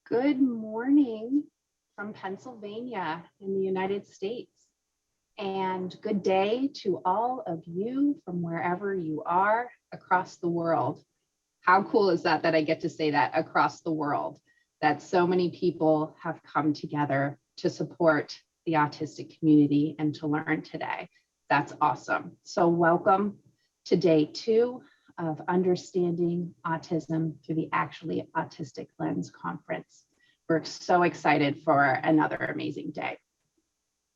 Good morning from Pennsylvania in the United States. And good day to all of you from wherever you are across the world. How cool is that I get to say that across the world, that so many people have come together to support the autistic community and to learn today. That's awesome. So welcome to day 2 of Understanding Autism through the Actually Autistic Lens Conference. We're so excited for another amazing day.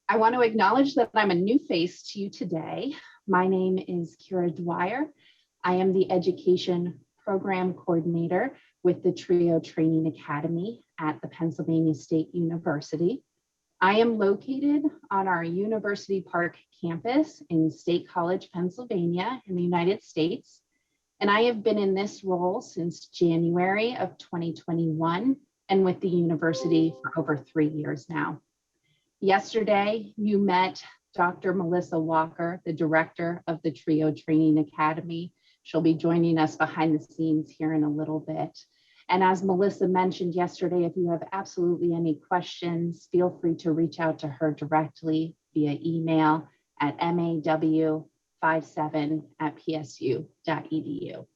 I want to acknowledge that I'm a new face to you today. My name is Kira Dwyer. I am the Education Program Coordinator with the TRIO Training Academy at the Pennsylvania State University. I am located on our University Park campus in State College, Pennsylvania in the United States. And I have been in this role since January of 2021 and with the university for over 3 years now. Yesterday, you met Dr. Melissa Walker, the director of the TRIO Training Academy. She'll be joining us behind the scenes here in a little bit. And as Melissa mentioned yesterday, if you have absolutely any questions, feel free to reach out to her directly via email at maw57@psu.edu.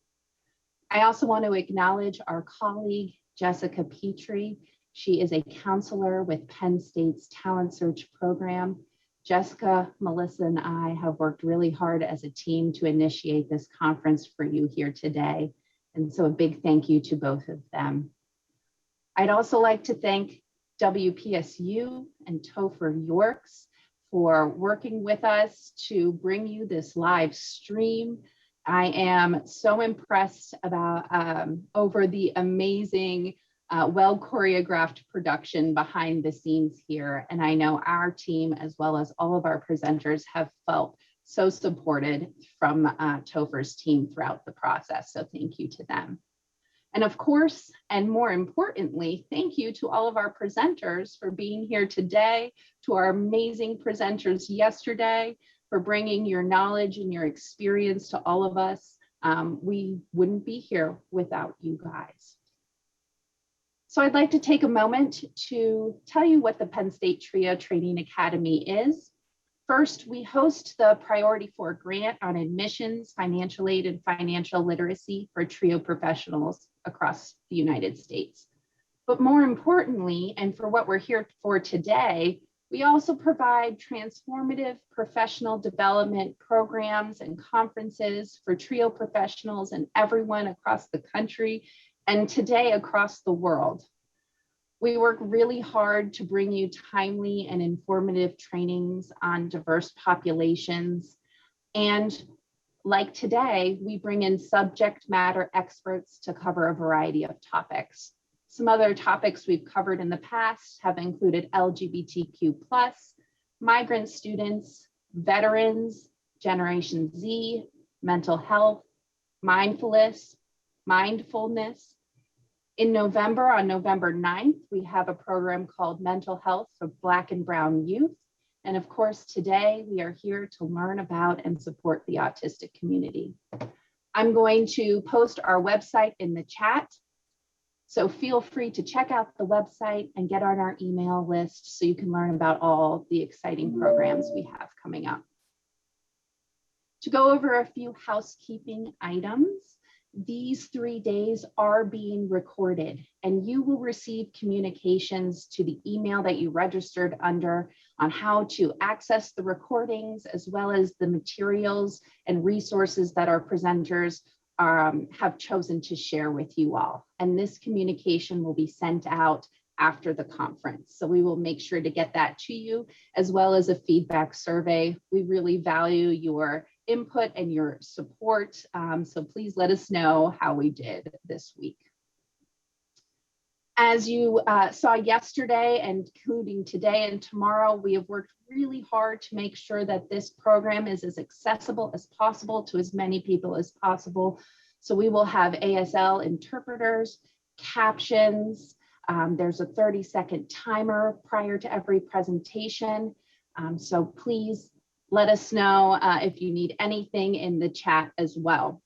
I also want to acknowledge our colleague, Jessica Petrie. She is a counselor with Penn State's Talent Search program. Jessica, Melissa, and I have worked really hard as a team to initiate this conference for you here today. And so a big thank you to both of them. I'd also like to thank WPSU and Topher Yorks for working with us to bring you this live stream. I am so impressed over the amazing, well choreographed production behind the scenes here. And I know our team, as well as all of our presenters, have felt so supported from Topher's team throughout the process. So thank you to them. And of course, and more importantly, thank you to all of our presenters for being here today, to our amazing presenters yesterday, for bringing your knowledge and your experience to all of us. We wouldn't be here without you guys. So I'd like to take a moment to tell you what the Penn State TRIO Training Academy is. First, we host the Priority 4 grant on admissions, financial aid, and financial literacy for TRIO professionals across the United States. But more importantly, and for what we're here for today, we also provide transformative professional development programs and conferences for TRIO professionals and everyone across the country, and today across the world. We work really hard to bring you timely and informative trainings on diverse populations. And like today, we bring in subject matter experts to cover a variety of topics. Some other topics we've covered in the past have included LGBTQ+, migrant students, veterans, Generation Z, mental health, mindfulness. In November, on November 9th, we have a program called Mental Health for Black and Brown Youth. And of course, today we are here to learn about and support the autistic community. I'm going to post our website in the chat. So feel free to check out the website and get on our email list so you can learn about all the exciting programs we have coming up. To go over a few housekeeping items, these 3 days are being recorded and you will receive communications to the email that you registered under on how to access the recordings, as well as the materials and resources that our presenters have chosen to share with you all. And this communication will be sent out after the conference. So we will make sure to get that to you, as well as a feedback survey. We really value your input and your support. So please let us know how we did this week. As you saw yesterday, and including today and tomorrow, we have worked really hard to make sure that this program is as accessible as possible to as many people as possible. So we will have ASL interpreters, captions. There's a 30-second timer prior to every presentation. So please let us know if you need anything in the chat as well.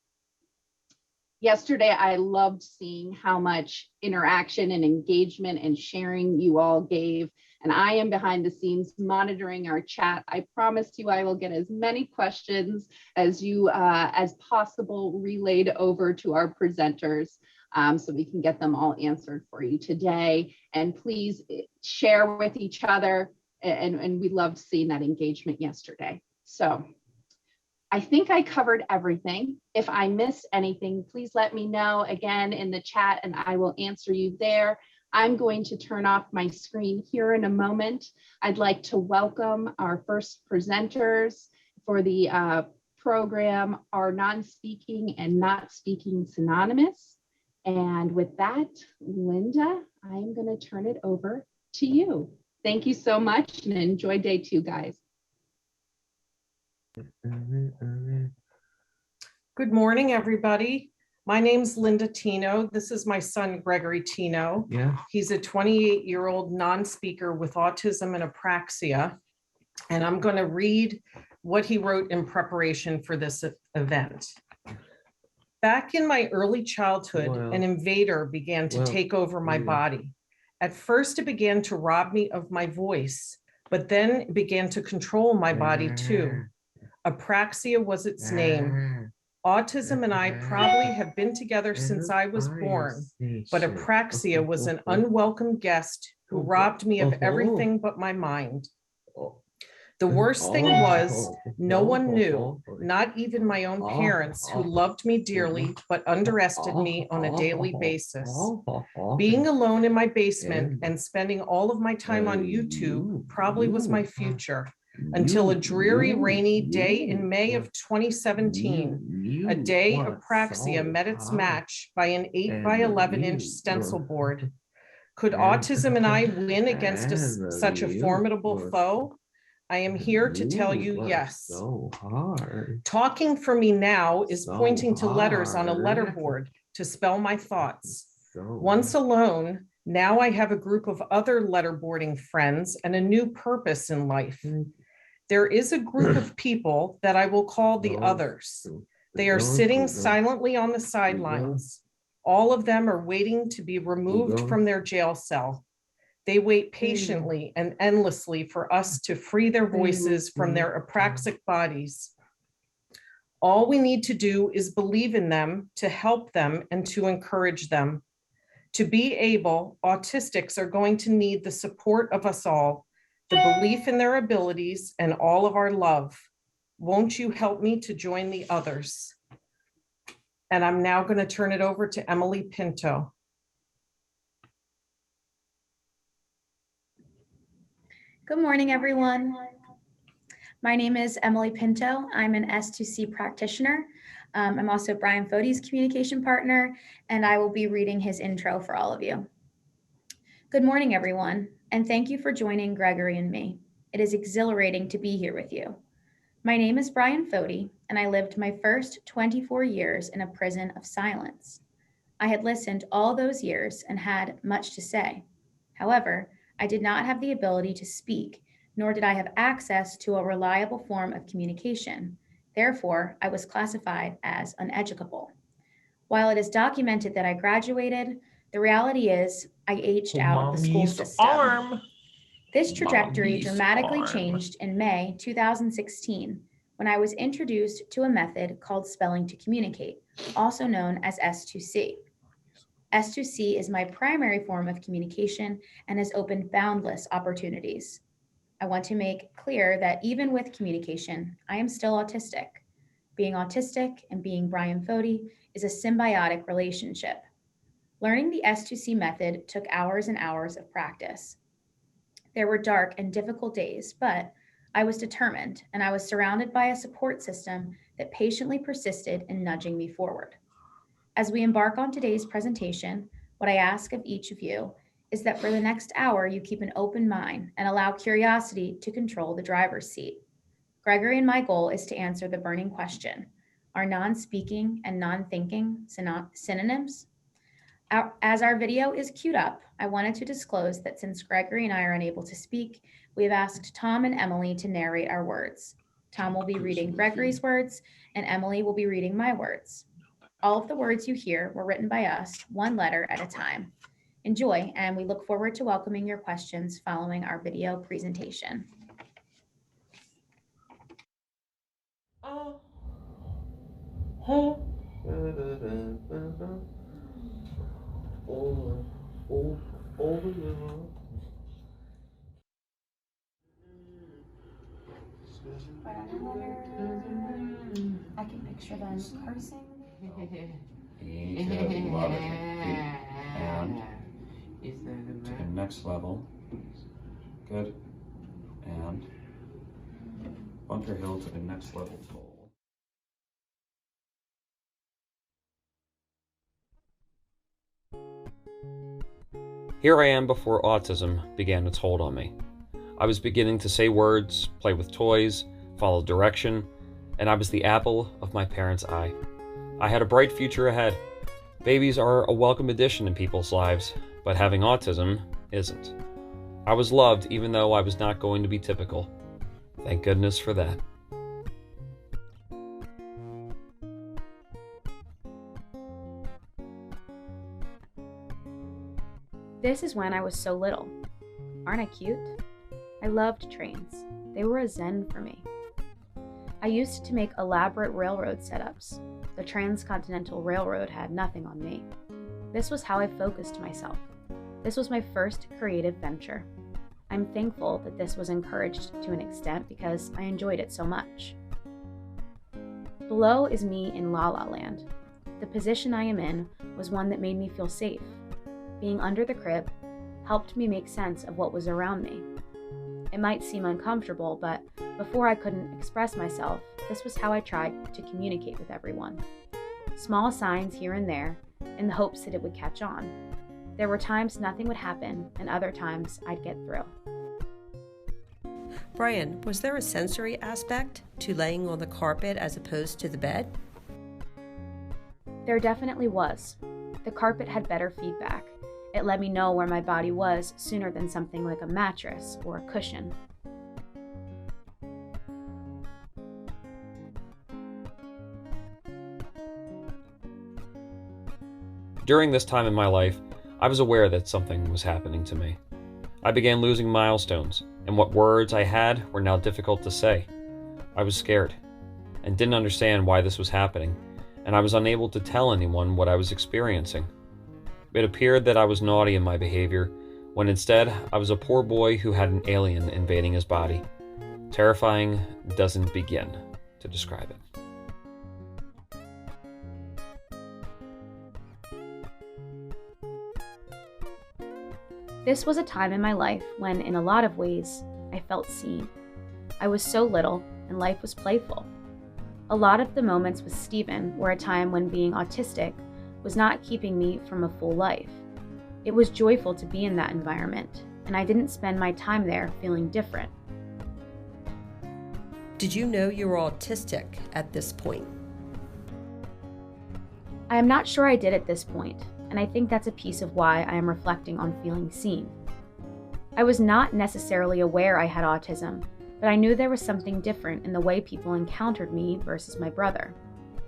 Yesterday, I loved seeing how much interaction and engagement and sharing you all gave. And I am behind the scenes monitoring our chat. I promise you I will get as many questions as possible relayed over to our presenters, so we can get them all answered for you today. And please share with each other. And we loved seeing that engagement yesterday. So I think I covered everything. If I missed anything, please let me know again in the chat and I will answer you there. I'm going to turn off my screen here in a moment. I'd like to welcome our first presenters for the program, our non-speaking and not speaking synonymous. And with that, Linda, I'm going to turn it over to you. Thank you so much and enjoy day 2, guys. Good morning, everybody. My name's Linda Tino. This is my son, Gregory Tino. Yeah. He's a 28-year-old non-speaker with autism and apraxia. And I'm going to read what he wrote in preparation for this event. Back in my early childhood, an invader began to take over my body. At first, it began to rob me of my voice, but then it began to control my body too. Apraxia was its name. Autism and I probably have been together since I was born, but apraxia was an unwelcome guest who robbed me of everything but my mind. The worst thing was no one knew, not even my own parents who loved me dearly, but underestimated me on a daily basis. Being alone in my basement and spending all of my time on YouTube probably was my future. Until a dreary, rainy day in May of 2017, a day apraxia met its match by an 8x11-inch stencil board. Could autism and I win against such a formidable foe? I am here to tell you yes. Talking for me now is pointing to letters on a letterboard to spell my thoughts. Once alone, now I have a group of other letterboarding friends and a new purpose in life. There is a group of people that I will call the others. They are sitting silently on the sidelines. All of them are waiting to be removed from their jail cell. They wait patiently and endlessly for us to free their voices from their apraxic bodies. All we need to do is believe in them, to help them, and to encourage them. To be able, autistics are going to need the support of us all, the belief in their abilities, and all of our love. Won't you help me to join the others? And I'm now going to turn it over to Emily Pinto. Good morning, everyone. My name is Emily Pinto. I'm an S2C practitioner. I'm also Brian Fode's communication partner, and I will be reading his intro for all of you. Good morning, everyone, and thank you for joining Gregory and me. It is exhilarating to be here with you. My name is Brian Fode, and I lived my first 24 years in a prison of silence. I had listened all those years and had much to say. However, I did not have the ability to speak, nor did I have access to a reliable form of communication. Therefore, I was classified as uneducable. While it is documented that I graduated, the reality is I aged out of the school system. This trajectory dramatically changed in May 2016 when I was introduced to a method called spelling to communicate, also known as S2C. S2C is my primary form of communication and has opened boundless opportunities. I want to make clear that even with communication, I am still autistic. Being autistic and being Brian Fode is a symbiotic relationship. Learning the S2C method took hours and hours of practice. There were dark and difficult days, but I was determined and I was surrounded by a support system that patiently persisted in nudging me forward. As we embark on today's presentation, what I ask of each of you is that for the next hour, you keep an open mind and allow curiosity to control the driver's seat. Gregory and my goal is to answer the burning question: are non-speaking and non-thinking synonyms? As our video is queued up, I wanted to disclose that since Gregory and I are unable to speak, we have asked Tom and Emily to narrate our words. Tom will be reading Gregory's words, and Emily will be reading my words. All of the words you hear were written by us, one letter at a time. Enjoy, and we look forward to welcoming your questions following our video presentation. I can picture them cursing. E to the 11 and to the next level. Good. And Bunker Hill to the next level toll. Here I am before autism began its hold on me. I was beginning to say words, play with toys, follow direction, and I was the apple of my parents' eye. I had a bright future ahead. Babies are a welcome addition in people's lives, but having autism isn't. I was loved even though I was not going to be typical. Thank goodness for that. This is when I was so little. Aren't I cute? I loved trains. They were a zen for me. I used to make elaborate railroad setups. The Transcontinental Railroad had nothing on me. This was how I focused myself. This was my first creative venture. I'm thankful that this was encouraged to an extent because I enjoyed it so much. Below is me in La La Land. The position I am in was one that made me feel safe. Being under the crib helped me make sense of what was around me. It might seem uncomfortable, but before I couldn't express myself, this was how I tried to communicate with everyone. Small signs here and there, in the hopes that it would catch on. There were times nothing would happen, and other times I'd get through. Brian, was there a sensory aspect to laying on the carpet as opposed to the bed? There definitely was. The carpet had better feedback. It let me know where my body was sooner than something like a mattress or a cushion. During this time in my life, I was aware that something was happening to me. I began losing milestones, and what words I had were now difficult to say. I was scared, and didn't understand why this was happening, and I was unable to tell anyone what I was experiencing. It appeared that I was naughty in my behavior, when instead I was a poor boy who had an alien invading his body. Terrifying doesn't begin to describe it. This was a time in my life when, in a lot of ways, I felt seen. I was so little, and life was playful. A lot of the moments with Stephen were a time when being autistic was not keeping me from a full life. It was joyful to be in that environment, and I didn't spend my time there feeling different. Did you know you were autistic at this point? I am not sure I did at this point, and I think that's a piece of why I am reflecting on feeling seen. I was not necessarily aware I had autism, but I knew there was something different in the way people encountered me versus my brother,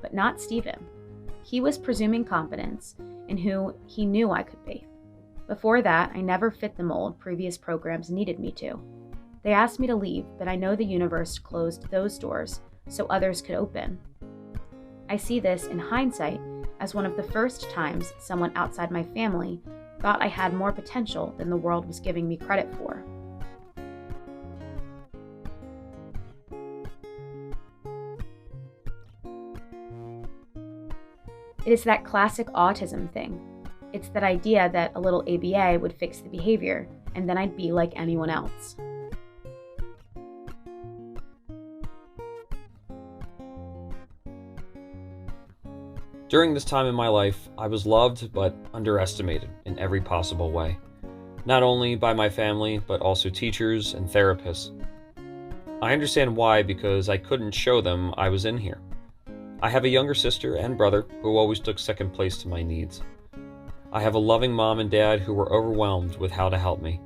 but not Stephen. He was presuming competence in who he knew I could be. Before that, I never fit the mold previous programs needed me to. They asked me to leave, but I know the universe closed those doors so others could open. I see this in hindsight as one of the first times someone outside my family thought I had more potential than the world was giving me credit for. It is that classic autism thing. It's that idea that a little ABA would fix the behavior, and then I'd be like anyone else. During this time in my life, I was loved but underestimated in every possible way, not only by my family, but also teachers and therapists. I understand why, because I couldn't show them I was in here. I have a younger sister and brother who always took second place to my needs. I have a loving mom and dad who were overwhelmed with how to help me.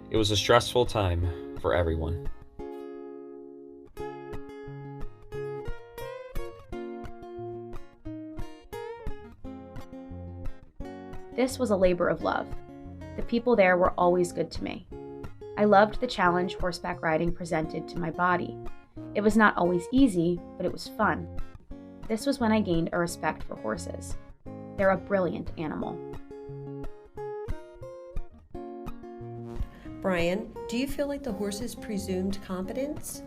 It was a stressful time for everyone. This was a labor of love. The people there were always good to me. I loved the challenge horseback riding presented to my body. It was not always easy, but it was fun. This was when I gained a respect for horses. They're a brilliant animal. Brian, do you feel like the horses presumed competence?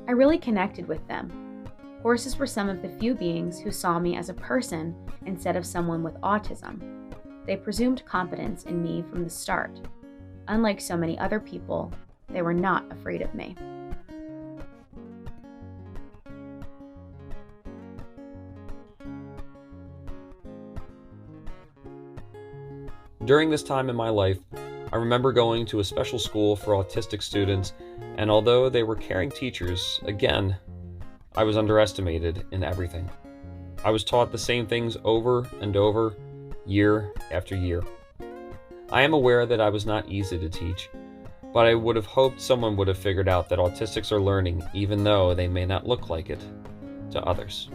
I really connected with them. Horses were some of the few beings who saw me as a person instead of someone with autism. They presumed competence in me from the start. Unlike so many other people, they were not afraid of me. During this time in my life, I remember going to a special school for autistic students, and although they were caring teachers, again, I was underestimated in everything. I was taught the same things over and over, year after year. I am aware that I was not easy to teach, but I would have hoped someone would have figured out that autistics are learning even though they may not look like it to others.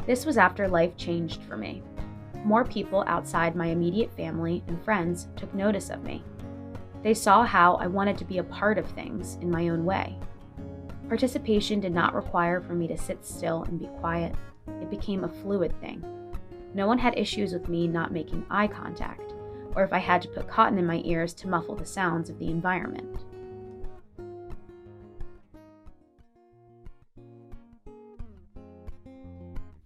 This was after life changed for me. More people outside my immediate family and friends took notice of me. They saw how I wanted to be a part of things in my own way. Participation did not require for me to sit still and be quiet. It became a fluid thing. No one had issues with me not making eye contact, or if I had to put cotton in my ears to muffle the sounds of the environment.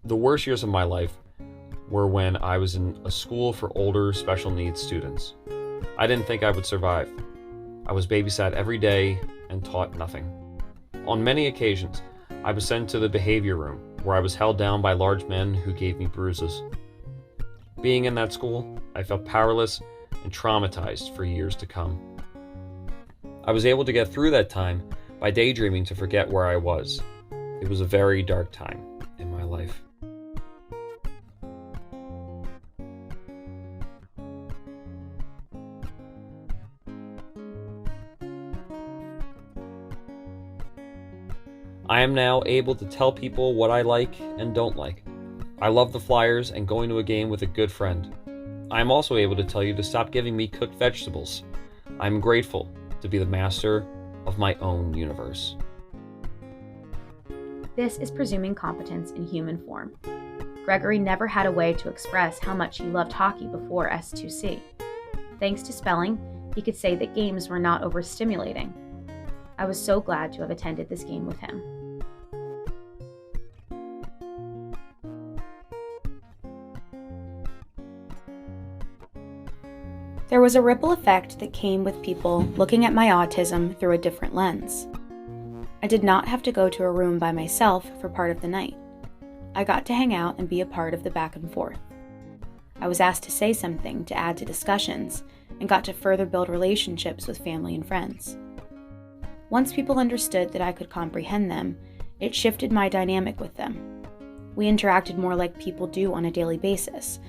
The worst years of my life were when I was in a school for older special needs students. I didn't think I would survive. I was babysat every day and taught nothing. On many occasions, I was sent to the behavior room, where I was held down by large men who gave me bruises. Being in that school, I felt powerless and traumatized for years to come. I was able to get through that time by daydreaming to forget where I was. It was a very dark time in my life. I am now able to tell people what I like and don't like. I love the Flyers and going to a game with a good friend. I am also able to tell you to stop giving me cooked vegetables. I am grateful to be the master of my own universe. This is presuming competence in human form. Gregory never had a way to express how much he loved hockey before S2C. Thanks to spelling, he could say that games were not overstimulating. I was so glad to have attended this game with him. There was a ripple effect that came with people looking at my autism through a different lens. I did not have to go to a room by myself for part of the night. I got to hang out and be a part of the back and forth. I was asked to say something to add to discussions and got to further build relationships with family and friends. Once people understood that I could comprehend them, it shifted my dynamic with them. We interacted more like people do on a daily basis.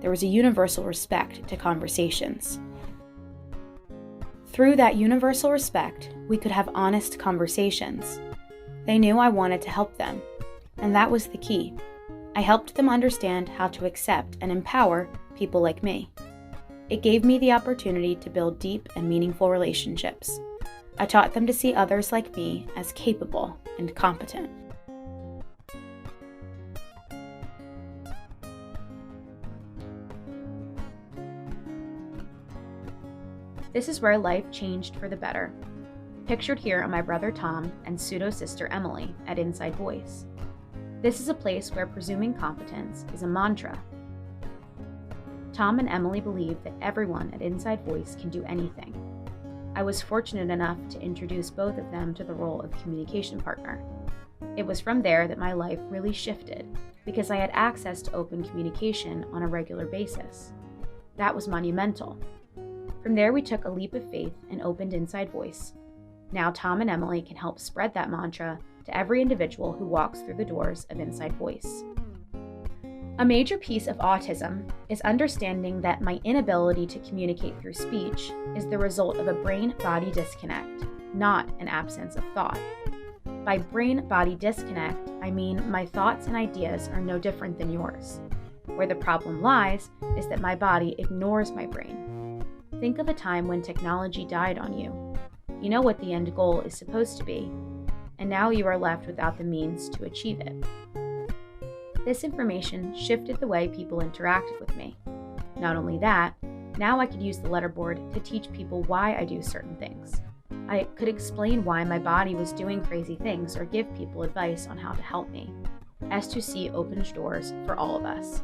There was a universal respect to conversations. Through that universal respect, we could have honest conversations. They knew I wanted to help them, and that was the key. I helped them understand how to accept and empower people like me. It gave me the opportunity to build deep and meaningful relationships. I taught them to see others like me as capable and competent. This is where life changed for the better. Pictured here are my brother Tom and pseudo-sister Emily at Inside Voice. This is a place where presuming competence is a mantra. Tom and Emily believe that everyone at Inside Voice can do anything. I was fortunate enough to introduce both of them to the role of communication partner. It was from there that my life really shifted because I had access to open communication on a regular basis. That was monumental. From there, we took a leap of faith and opened Inside Voice. Now Tom and Emily can help spread that mantra to every individual who walks through the doors of Inside Voice. A major piece of autism is understanding that my inability to communicate through speech is the result of a brain-body disconnect, not an absence of thought. By brain-body disconnect, I mean my thoughts and ideas are no different than yours. Where the problem lies is that my body ignores my brain. Think of a time when technology died on you. You know what the end goal is supposed to be, and now you are left without the means to achieve it. This information shifted the way people interacted with me. Not only that, now I could use the letterboard to teach people why I do certain things. I could explain why my body was doing crazy things or give people advice on how to help me. S2C opens doors for all of us.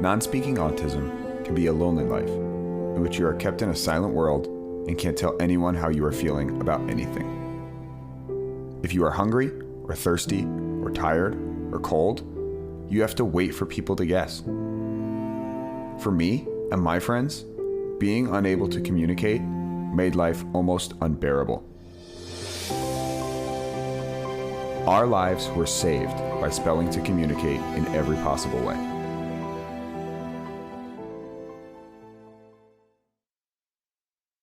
Non-speaking autism can be a lonely life, in which you are kept in a silent world and can't tell anyone how you are feeling about anything. If you are hungry, or thirsty, or tired, or cold, you have to wait for people to guess. For me and my friends, being unable to communicate made life almost unbearable. Our lives were saved by spelling to communicate in every possible way.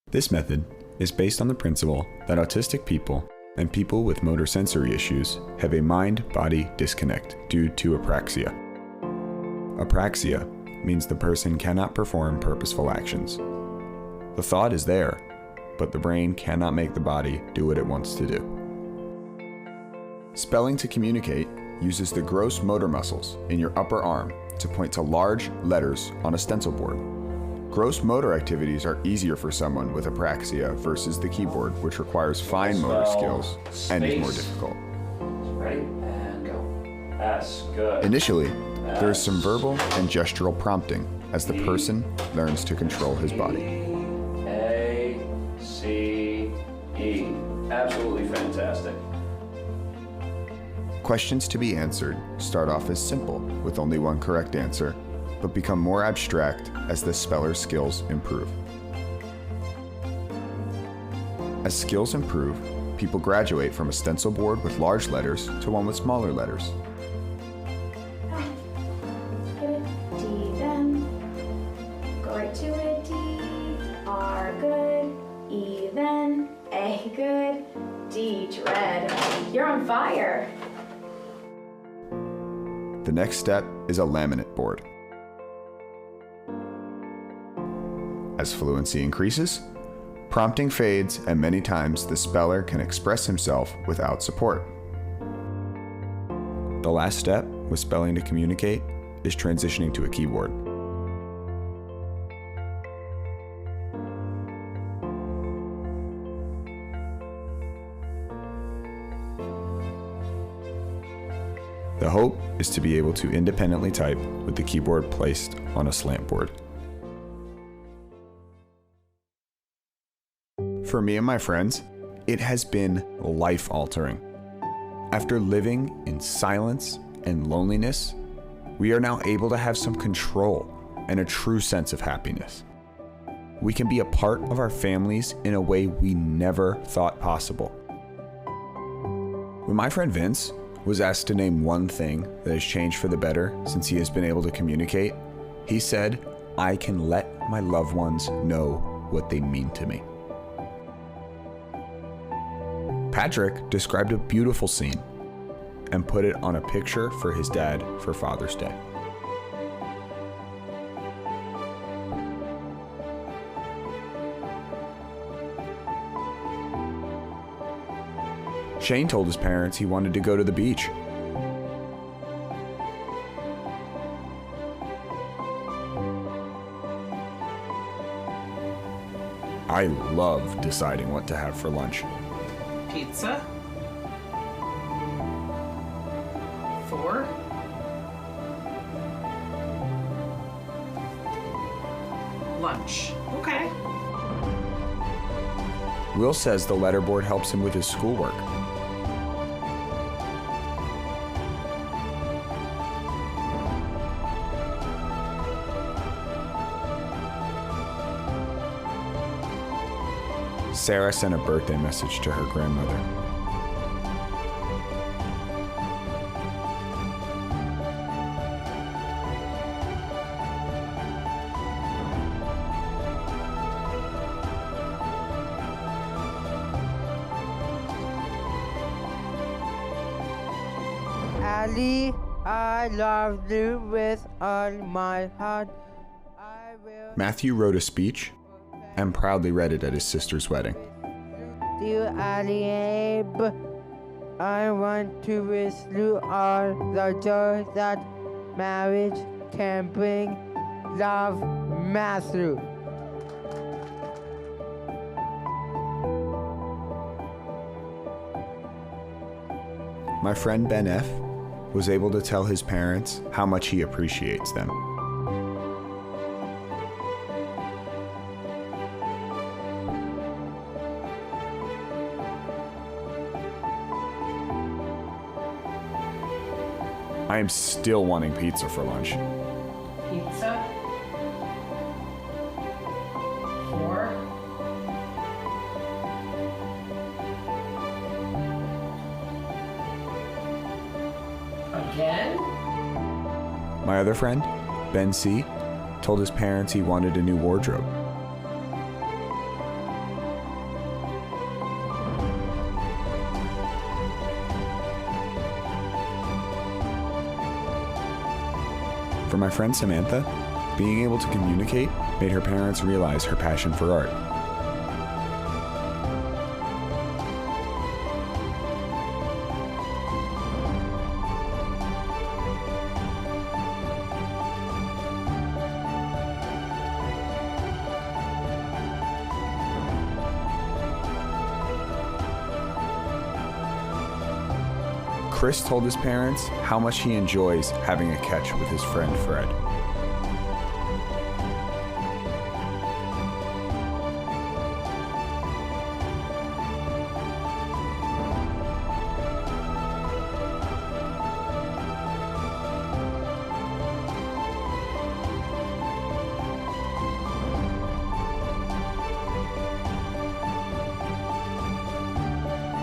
This method is based on the principle that autistic people and people with motor sensory issues have a mind-body disconnect due to apraxia. Apraxia means the person cannot perform purposeful actions. The thought is there, but the brain cannot make the body do what it wants to do. Spelling to communicate uses the gross motor muscles in your upper arm to point to large letters on a stencil board. Gross motor activities are easier for someone with apraxia versus the keyboard, which requires fine motor skills and is more difficult. Ready? And go. S. Good. Initially, there is some verbal and gestural prompting as the person learns to control his body. A, C, E. Absolutely fantastic. Questions to be answered start off as simple, with only one correct answer, but become more abstract as the speller's skills improve. As skills improve, people graduate from a stencil board with large letters to one with smaller letters. Good. D then. Go right to it. D. R good. E then. A good. D dread. You're on fire. The next step is a laminate board. As fluency increases, prompting fades, and many times the speller can express himself without support. The last step with spelling to communicate is transitioning to a keyboard. The hope is to be able to independently type with the keyboard placed on a slant board. For me and my friends, it has been life-altering. After living in silence and loneliness, we are now able to have some control and a true sense of happiness. We can be a part of our families in a way we never thought possible. When my friend Vince was asked to name one thing that has changed for the better since he has been able to communicate, he said, "I can let my loved ones know what they mean to me." Patrick described a beautiful scene. and put it on a picture for his dad for Father's Day. Shane told his parents he wanted to go to the beach. I love deciding what to have for lunch. Pizza. 4. Lunch. Okay. Will says the letterboard helps him with his schoolwork. Sarah sent a birthday message to her grandmother. Ali, I love you with all my heart. I will Matthew wrote a speech and proudly read it at his sister's wedding. dear Ali Abe. I want to wish you all the joy that marriage can bring. Love, Matthew. My friend Ben F. was able to tell his parents how much he appreciates them. I am still wanting pizza for lunch. Pizza. 4. Again. My other friend, Ben C., told his parents he wanted a new wardrobe. For my friend Samantha, being able to communicate made her parents realize her passion for art. Chris told his parents how much he enjoys having a catch with his friend Fred.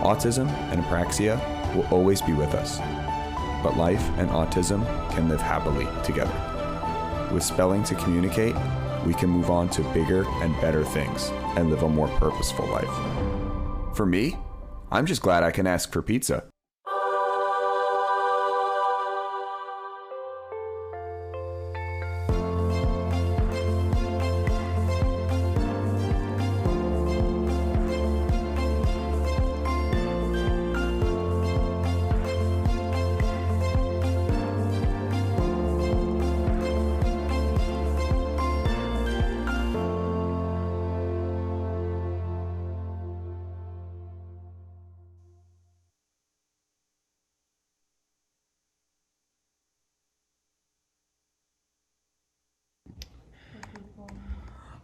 Autism and apraxia will always be with us, but life and autism can live happily together. With spelling to communicate, we can move on to bigger and better things and live a more purposeful life. For me, I'm just glad I can ask for pizza.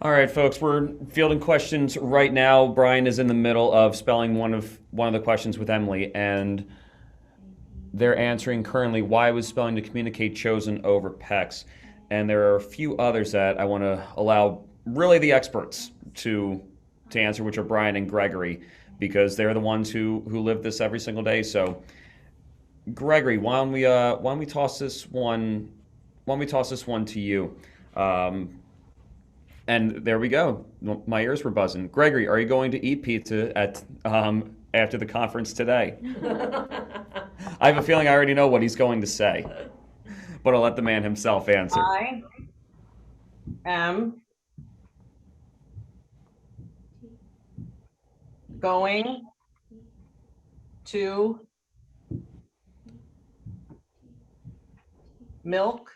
All right, folks, we're fielding questions right now. Brian is in the middle of spelling one of the questions with Emily, and they're answering currently why was spelling to communicate chosen over PECs. And there are a few others that I want to allow really the experts to answer, which are Brian and Gregory, because they're the ones who live this every single day. So, Gregory, why don't we toss this one to you? And there we go. My ears were buzzing. Gregory, are you going to eat pizza at after the conference today? I have a feeling I already know what he's going to say, but I'll let the man himself answer. I am going to milk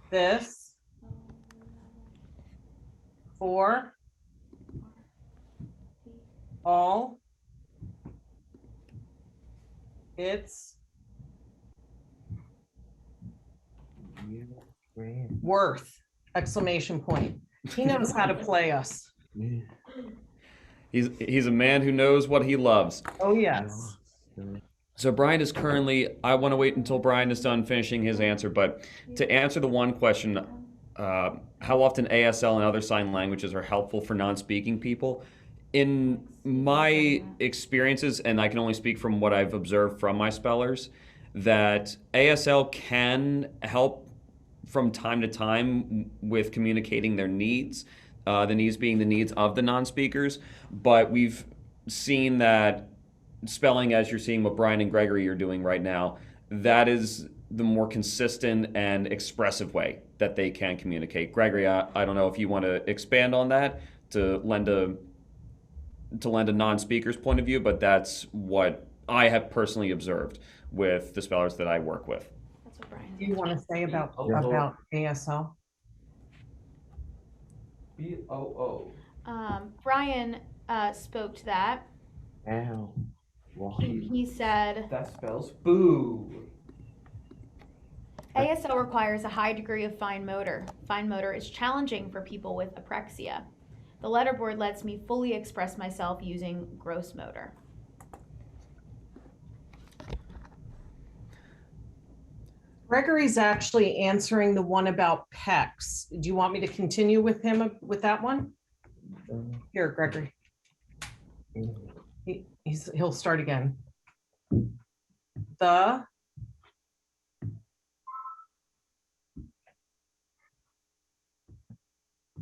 this for all it's worth! Exclamation point. He knows how to play us. He's a man who knows what he loves. Oh, yes. So Brian is currently, I want to wait until Brian is done finishing his answer, but to answer the one question, how often ASL and other sign languages are helpful for non-speaking people? In my experiences, and I can only speak from what I've observed from my spellers, that ASL can help from time to time with communicating their needs, the needs being the needs of the non-speakers, but we've seen that spelling, as you're seeing what Brian and Gregory are doing right now, that is the more consistent and expressive way that they can communicate. Gregory, I don't know if you want to expand on that to lend a non-speaker's point of view, but that's what I have personally observed with the spellers that I work with. That's what Brian. Do you want to say about ASL? BOO. Brian spoke to that. Ow. He said That spells boo. ASL requires a high degree of fine motor. Fine motor is challenging for people with apraxia. The letterboard lets me fully express myself using gross motor. Gregory's actually answering the one about pecs. Do you want me to continue with him with that one? Here, Gregory. He'll start again. The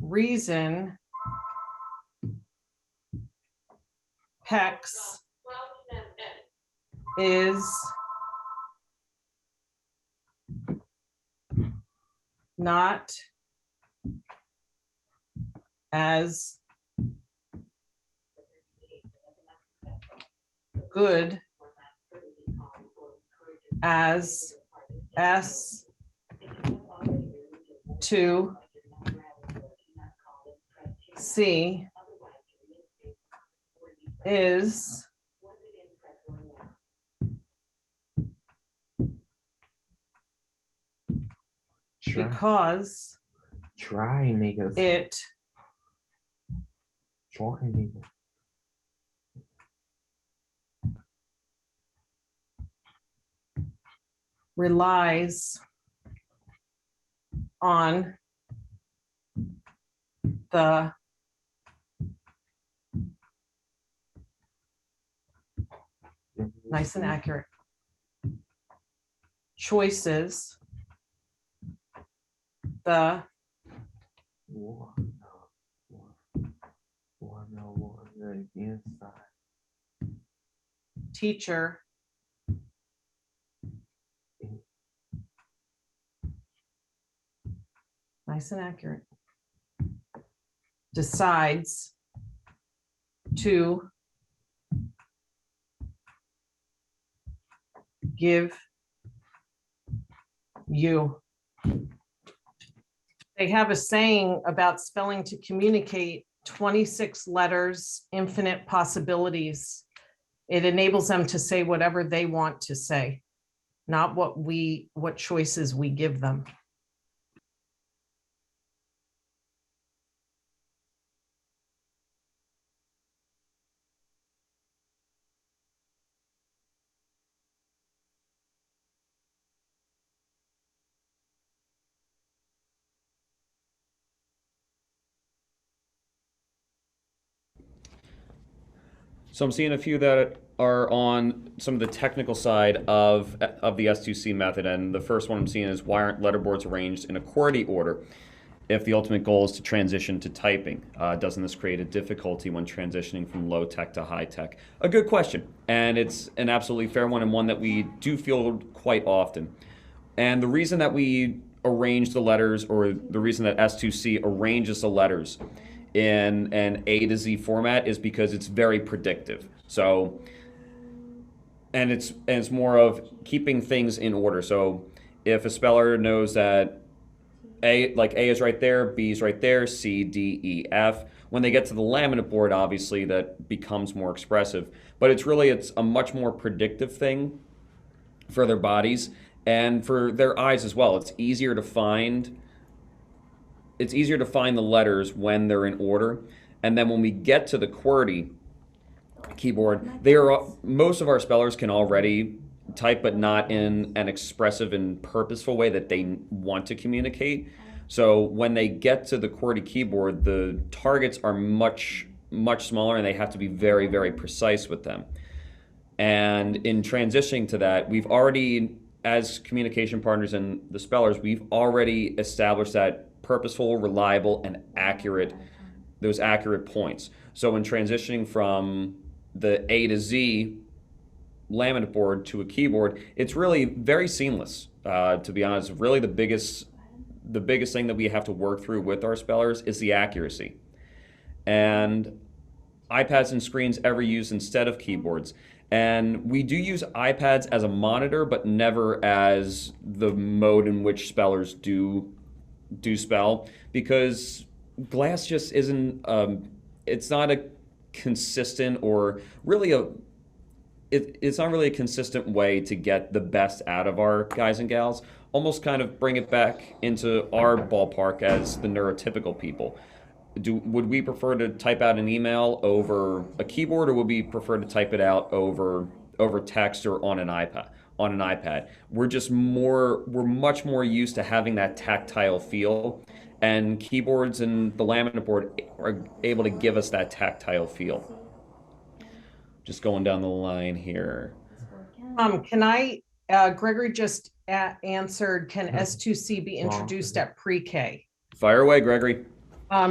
reason pecs is not as good as S to C is because Try make us it try make us relies on the nice and accurate choices the one inside. teacher nice and accurate decides to give you. They have a saying about spelling to communicate, 26 letters, infinite possibilities. It enables them to say whatever they want to say, not what choices we give them. So I'm seeing a few that are on some of the technical side of the S2C method, and the first one I'm seeing is why aren't letterboards arranged in a QWERTY order? if the ultimate goal is to transition to typing. Doesn't this create a difficulty when transitioning from low tech to high tech? A good question, and it's an absolutely fair one, and one that we do field quite often. And the reason that we arrange the letters, or the reason that S2C arranges the letters in an A to Z format, is because it's very predictive. So, and it's more of keeping things in order. So if a speller knows that A is right there, B is right there, C, D, E, F. When they get to the laminate board, obviously that becomes more expressive. But it's a much more predictive thing for their bodies and for their eyes as well. It's easier to find the letters when they're in order. And then when we get to the QWERTY keyboard, most of our spellers can already type, but not in an expressive and purposeful way that they want to communicate. So when they get to the QWERTY keyboard, the targets are much smaller, and they have to be very, very precise with them. And in transitioning to that, we've already, as communication partners and the spellers, we've already established that purposeful, reliable, and those accurate points. So in transitioning from the A to Z laminate board to a keyboard, it's really very seamless. To be honest, really the biggest thing that we have to work through with our spellers is the accuracy. And iPads and screens ever used instead of keyboards. And we do use iPads as a monitor, but never as the mode in which spellers do spell, because glass just isn't, it's not a consistent, or really it's not really a consistent way to get the best out of our guys and gals. Almost kind of bring it back into our ballpark as the neurotypical people. Would we prefer to type out an email over a keyboard, or would we prefer to type it out over text or on an iPad? We're much more used to having that tactile feel, and keyboards and the laminate board are able to give us that tactile feel. Just going down the line here. Gregory just answered, can S2C be introduced at pre-K? Fire away, Gregory.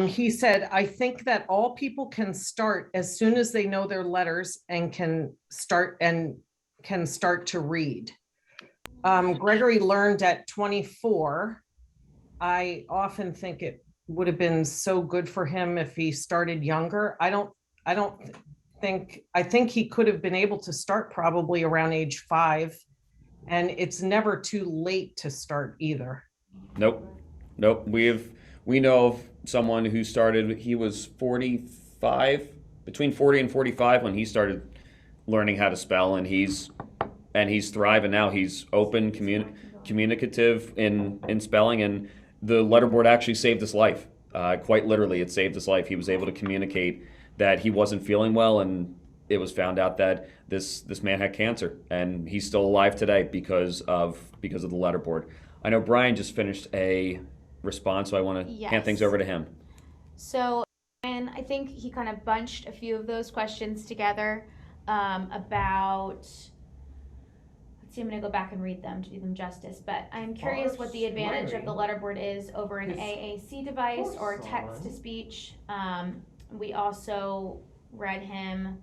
He said, I think that all people can start as soon as they know their letters and can start to read. Gregory learned at 24. I often think it would have been so good for him if he started younger. I think he could have been able to start probably around age 5, and it's never too late to start either. Nope. We know of someone who started, he was 45, between 40 and 45 when he started learning how to spell, and he's thriving now. He's open, communicative in spelling, and the letterboard actually saved his life. Quite literally, it saved his life. He was able to communicate that he wasn't feeling well, and it was found out that this man had cancer, and he's still alive today because of the letterboard. I know Brian just finished a response, so I want to hand things over to him. So, and I think he kind of bunched a few of those questions together about, let's see, I'm going to go back and read them to do them justice, but I'm curious what the advantage of the letterboard is over an AAC device or text-to-speech. We also read him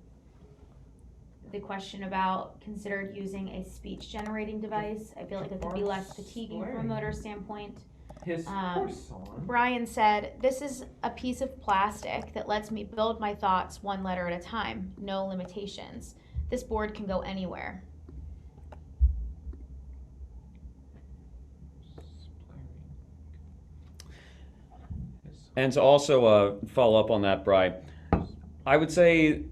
the question about considered using a speech generating device. I feel like it could be less fatiguing from a motor standpoint. Brian said, this is a piece of plastic that lets me build my thoughts one letter at a time, no limitations. This board can go anywhere. And to also follow up on that, Bri, I would say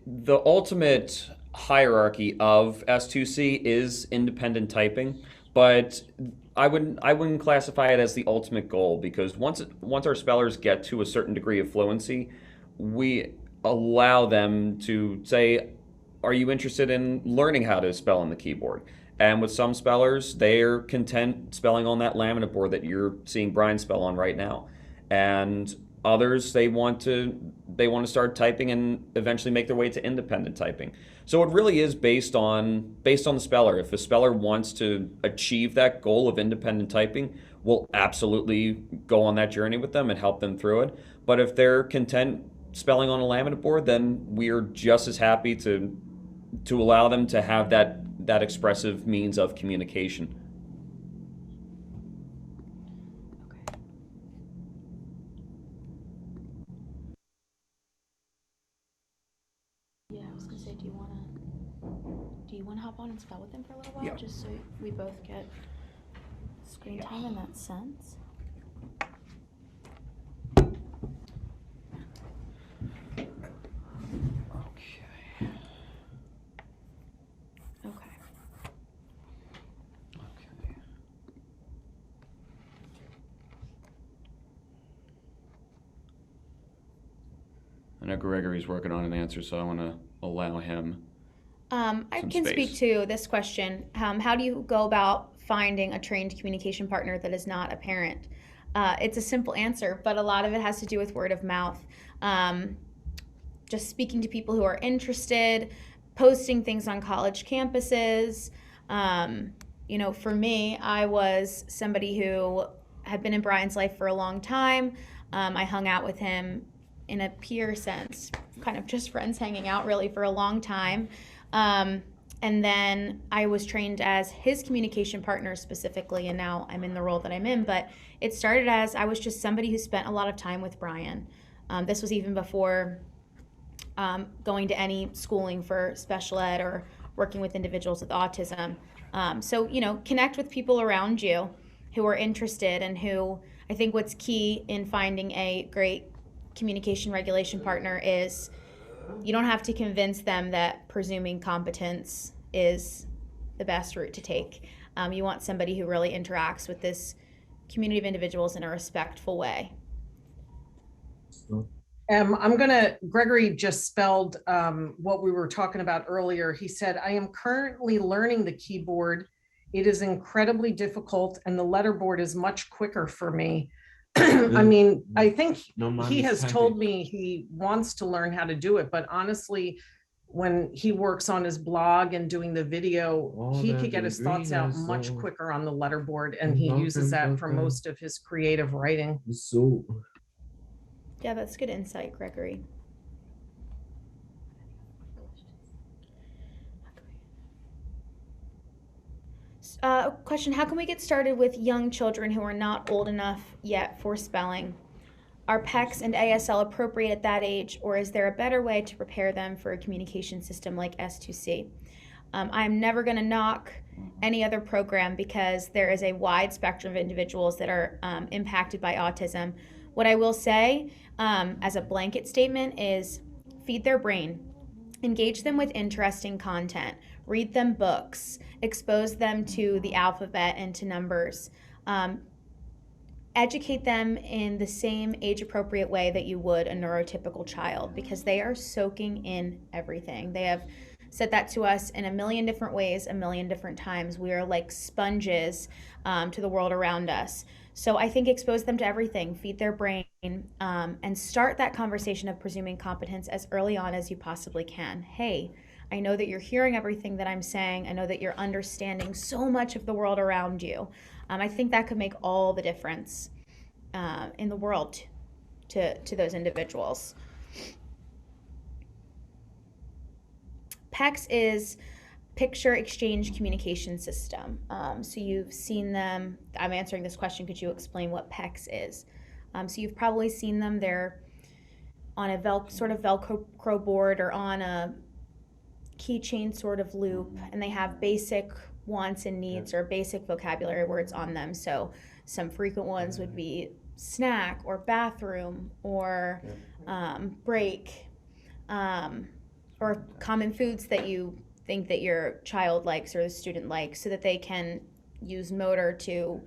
the ultimate hierarchy of S2C is independent typing, but I wouldn't classify it as the ultimate goal, because once our spellers get to a certain degree of fluency, we allow them to say, are you interested in learning how to spell on the keyboard? And with some spellers, they're content spelling on that laminate board that you're seeing Brian spell on right now. And others, they want to start typing and eventually make their way to independent typing. So it really is based on the speller. If a speller wants to achieve that goal of independent typing, we'll absolutely go on that journey with them and help them through it. But if they're content spelling on a laminate board, then we're just as happy to allow them to have that expressive means of communication. Yeah, I was gonna say, do you wanna hop on and spell with him for a little while? Yeah. Just so we both get screen time in that sense. Okay. I know Gregory's working on an answer, so I want to allow him. I Some can speak space. to this question. How do you go about finding a trained communication partner that is not a parent? It's a simple answer, but a lot of it has to do with word of mouth. Just speaking to people who are interested, posting things on college campuses. For me, I was somebody who had been in Brian's life for a long time. I hung out with him in a peer sense, kind of just friends hanging out really for a long time. And then I was trained as his communication partner specifically, and now I'm in the role that I'm in. But it started as I was just somebody who spent a lot of time with Brian. This was even before going to any schooling for special ed or working with individuals with autism. So, connect with people around you who are interested, and who, I think what's key in finding a great communication regulation partner is you don't have to convince them that presuming competence is the best route to take. You want somebody who really interacts with this community of individuals in a respectful way. Gregory just spelled what we were talking about earlier. He said, I am currently learning the keyboard. It is incredibly difficult, and the letterboard is much quicker for me. I mean, I think he has told me he wants to learn how to do it, but honestly, when he works on his blog and doing the video, he could get his thoughts out much quicker on the letterboard, and he uses that for most of his creative writing. Yeah, that's good insight, Gregory. Question, how can we get started with young children who are not old enough yet for spelling? Are PECs and ASL appropriate at that age, or is there a better way to prepare them for a communication system like S2C? I'm never going to knock any other program because there is a wide spectrum of individuals that are impacted by autism. What I will say as a blanket statement is feed their brain, engage them with interesting content, read them books, expose them to the alphabet and to numbers. Educate them in the same age-appropriate way that you would a neurotypical child, because they are soaking in everything. They have said that to us in a million different ways, a million different times. We are like sponges to the world around us. So I think expose them to everything, feed their brain, and start that conversation of presuming competence as early on as you possibly can. Hey, I know that you're hearing everything that I'm saying. I know that you're understanding so much of the world around you. I think that could make all the difference in the world to those individuals. PECS is Picture Exchange Communication System. So you've seen them. I'm answering this question. Could you explain what PECS is? So you've probably seen them. They're on a sort of Velcro board or on a keychain sort of loop, and they have basic wants and needs or basic vocabulary words on them. So some frequent ones would be snack or bathroom or break, or common foods that you think that your child likes or the student likes, so that they can use motor to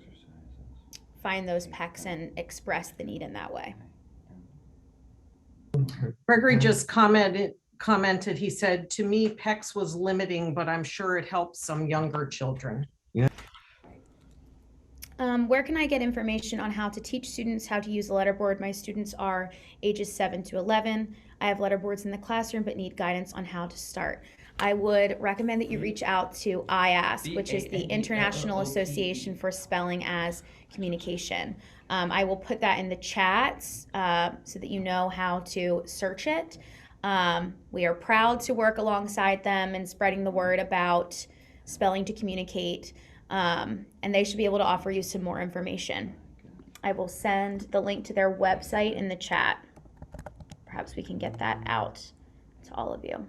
find those PECs and express the need in that way. Gregory just commented, he said, to me, PECS was limiting, but I'm sure it helps some younger children. Where can I get information on how to teach students how to use a letterboard? My students are ages 7 to 11. I have letterboards in the classroom but need guidance on how to start. I would recommend that you reach out to IASC, which is the International Association for Spelling as Communication. I will put that in the chats so that you know how to search it. We are proud to work alongside them in spreading the word about spelling to communicate. And they should be able to offer you some more information. I will send the link to their website in the chat. Perhaps we can get that out to all of you.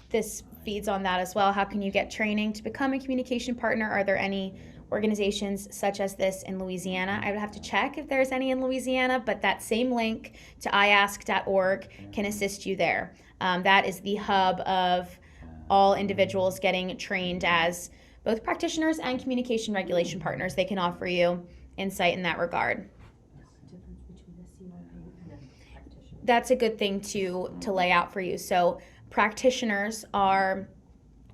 This feeds on that as well. How can you get training to become a communication partner? Are there any organizations such as this in Louisiana? I would have to check if there's any in Louisiana, but that same link to iask.org can assist you there. That is the hub of all individuals getting trained as both practitioners and communication regulation partners. They can offer you insight in that regard. That's a good thing to lay out for you. So practitioners are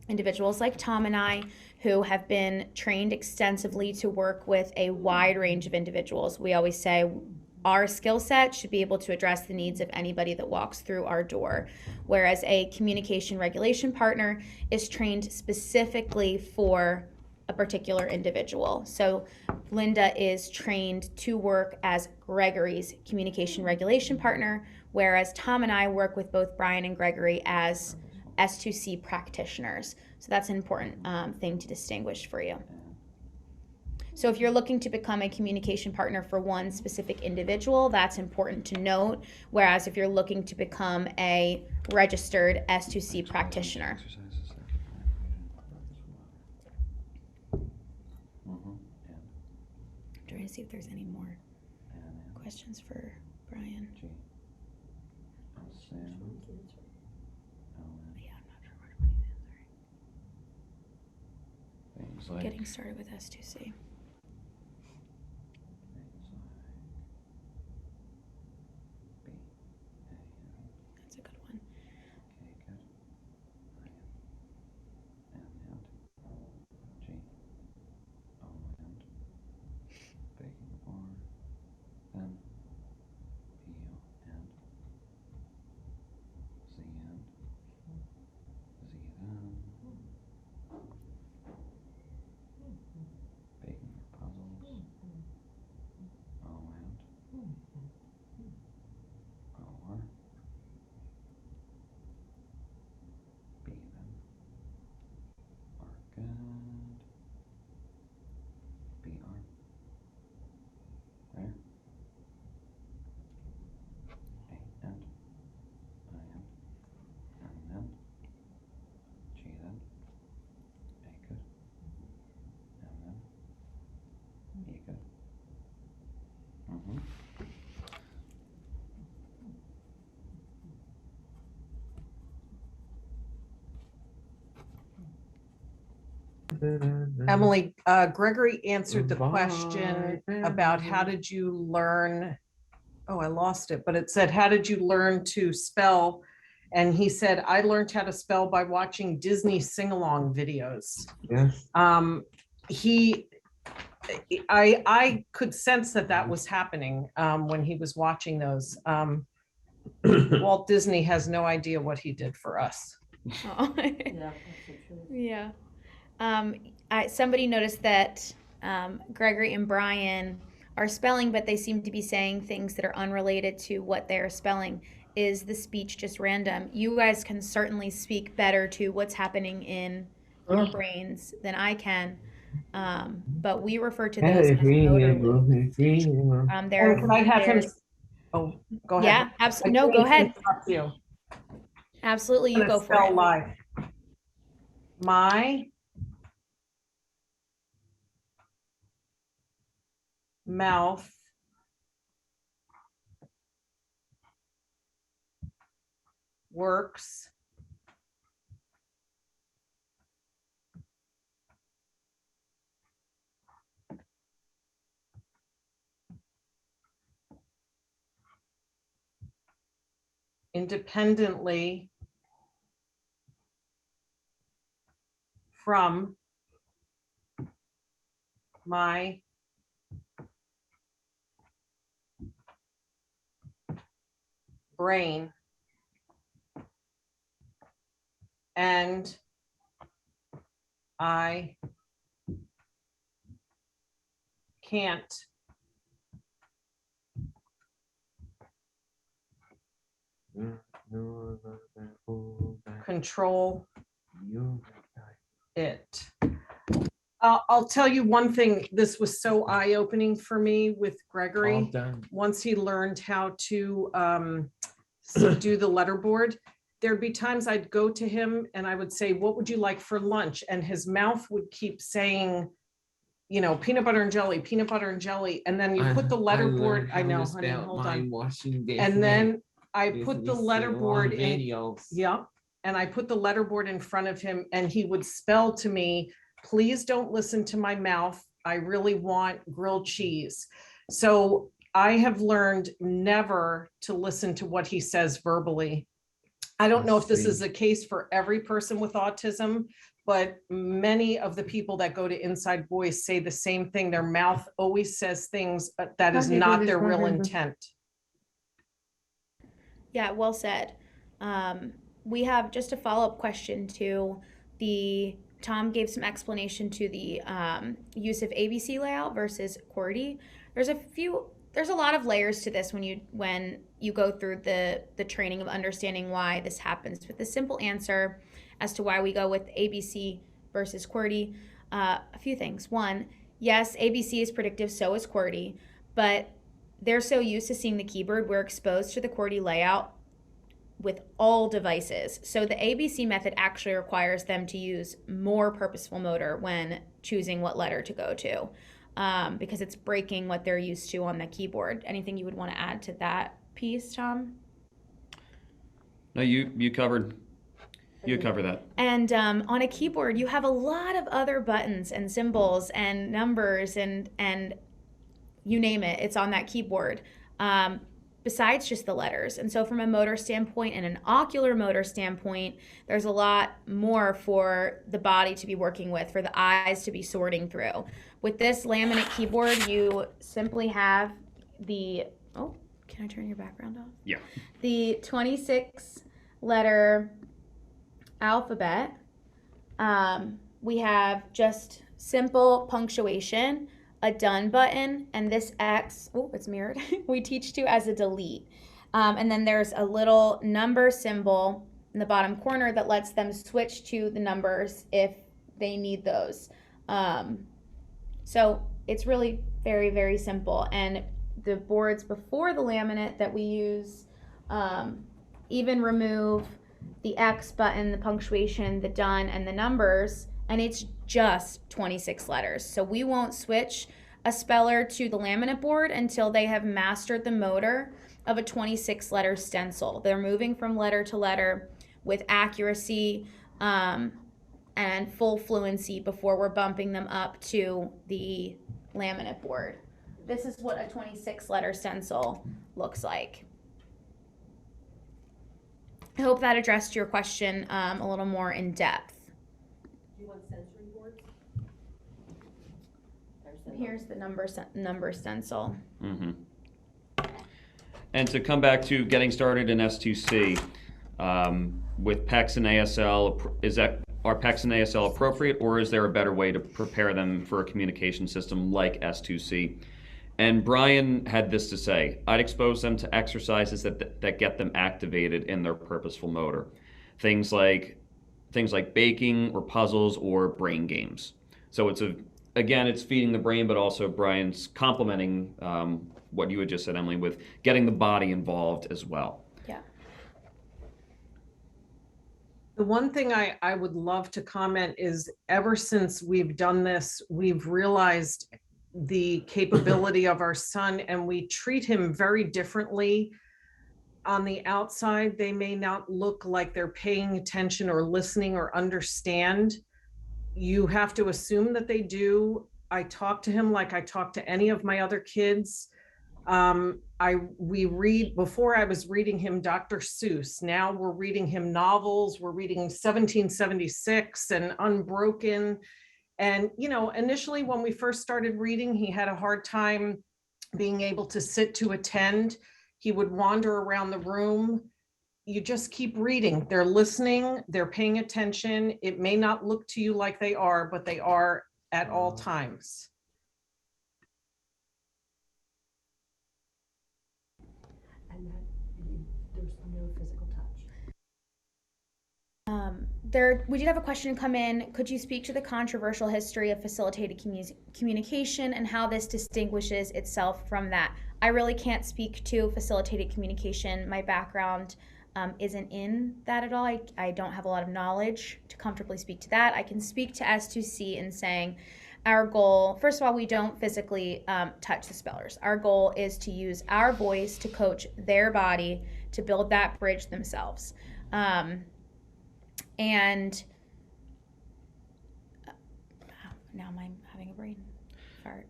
individuals like Tom and I who have been trained extensively to work with a wide range of individuals. We always say our skill set should be able to address the needs of anybody that walks through our door, whereas a communication regulation partner is trained specifically for a particular individual. So Linda is trained to work as Gregory's communication regulation partner, whereas Tom and I work with both Brian and Gregory as S2C practitioners. So that's an important thing to distinguish for you. So if you're looking to become a communication partner for one specific individual, that's important to note. Whereas if you're looking to become a registered S2C practitioner. I'm trying to see if there's any more questions for Brian. Getting started with S2C. That's a good one. Emily, Gregory answered the question about how did you learn, oh, I lost it, but it said, how did you learn to spell? And he said, I learned how to spell by watching Disney sing-along videos. Yes. I could sense that was happening when he was watching those. Walt Disney has no idea what he did for us. Oh. Yeah. Somebody noticed that Gregory and Brian are spelling, but they seem to be saying things that are unrelated to what they're spelling. Is the speech just random? You guys can certainly speak better to what's happening in your brains than I can, but we refer to those as motor loops. Can I have him? Oh, go ahead. Yeah, absolutely. No, go ahead. You. Absolutely, you go for it. Live. My mouth works independently from my brain and I can't control it. I'll tell you one thing. This was so eye-opening for me with Gregory. Once he learned how to do the letterboard, there'd be times I'd go to him and I would say, "What would you like for lunch?" And his mouth would keep saying, you know, peanut butter and jelly, peanut butter and jelly. And then you put the letterboard. I know, honey, hold on. And then I put the letterboard in. Yeah. And I put the letterboard in front of him and he would spell to me, "Please don't listen to my mouth. I really want grilled cheese." So I have learned never to listen to what he says verbally. I don't know if this is the case for every person with autism, but many of the people that go to Inside Voice say the same thing. Their mouth always says things that is not their real intent. Yeah, well said. We have just a follow-up question to Tom gave some explanation to the use of ABC layout versus QWERTY. There's a lot of layers to this when you go through the training of understanding why this happens. But the simple answer as to why we go with ABC versus QWERTY, a few things. One, yes, ABC is predictive, so is QWERTY, but they're so used to seeing the keyboard, we're exposed to the QWERTY layout with all devices. So the ABC method actually requires them to use more purposeful motor when choosing what letter to go to, because it's breaking what they're used to on the keyboard. Anything you would want to add to that piece, Tom? No, you covered that. And on a keyboard, you have a lot of other buttons and symbols and numbers and you name it, it's on that keyboard. Besides just the letters. And so from a motor standpoint and an ocular motor standpoint, there's a lot more for the body to be working with, for the eyes to be sorting through. With this laminate keyboard, you simply have oh, can I turn your background off? Yeah. The 26 letter alphabet. We have just simple punctuation, a done button, and this X, oh, it's mirrored, we teach to as a delete. And then there's a little number symbol in the bottom corner that lets them switch to the numbers if they need those. So it's really very, very simple. And the boards before the laminate that we use even remove the X button, the punctuation, the done, and the numbers, and it's just 26 letters. So we won't switch a speller to the laminate board until they have mastered the motor of a 26 letter stencil. They're moving from letter to letter with accuracy and full fluency before we're bumping them up to the laminate board. This is what a 26 letter stencil looks like. I hope that addressed your question a little more in depth. Do you want sensory boards? Here's the number stencil. Mm-hmm. And to come back to getting started in S2C, with PECs and ASL, are PECs and ASL appropriate, or is there a better way to prepare them for a communication system like S2C? And Brian had this to say: I'd expose them to exercises that get them activated in their purposeful motor. Things like baking or puzzles or brain games. So it's feeding the brain, but also Brian's complementing what you had just said, Emily, with getting the body involved as well. Yeah. The one thing I would love to comment is, ever since we've done this, we've realized the capability of our son, and we treat him very differently. On the outside, they may not look like they're paying attention or listening or understand. You have to assume that they do. I talk to him like I talk to any of my other kids. Before I was reading him Dr. Seuss. Now we're reading him novels. We're reading 1776 and Unbroken. And, initially when we first started reading, he had a hard time being able to sit to attend. He would wander around the room. You just keep reading. They're listening, they're paying attention. It may not look to you like they are, but they are at all times. And there's no physical touch. We did have a question come in. Could you speak to the controversial history of facilitated communication and how this distinguishes itself from that? I really can't speak to facilitated communication. My background isn't in that at all. I don't have a lot of knowledge to comfortably speak to that. I can speak to S2C in saying our goal, first of all, we don't physically touch the spellers. Our goal is to use our voice to coach their body to build that bridge themselves. And now I'm having a brain fart.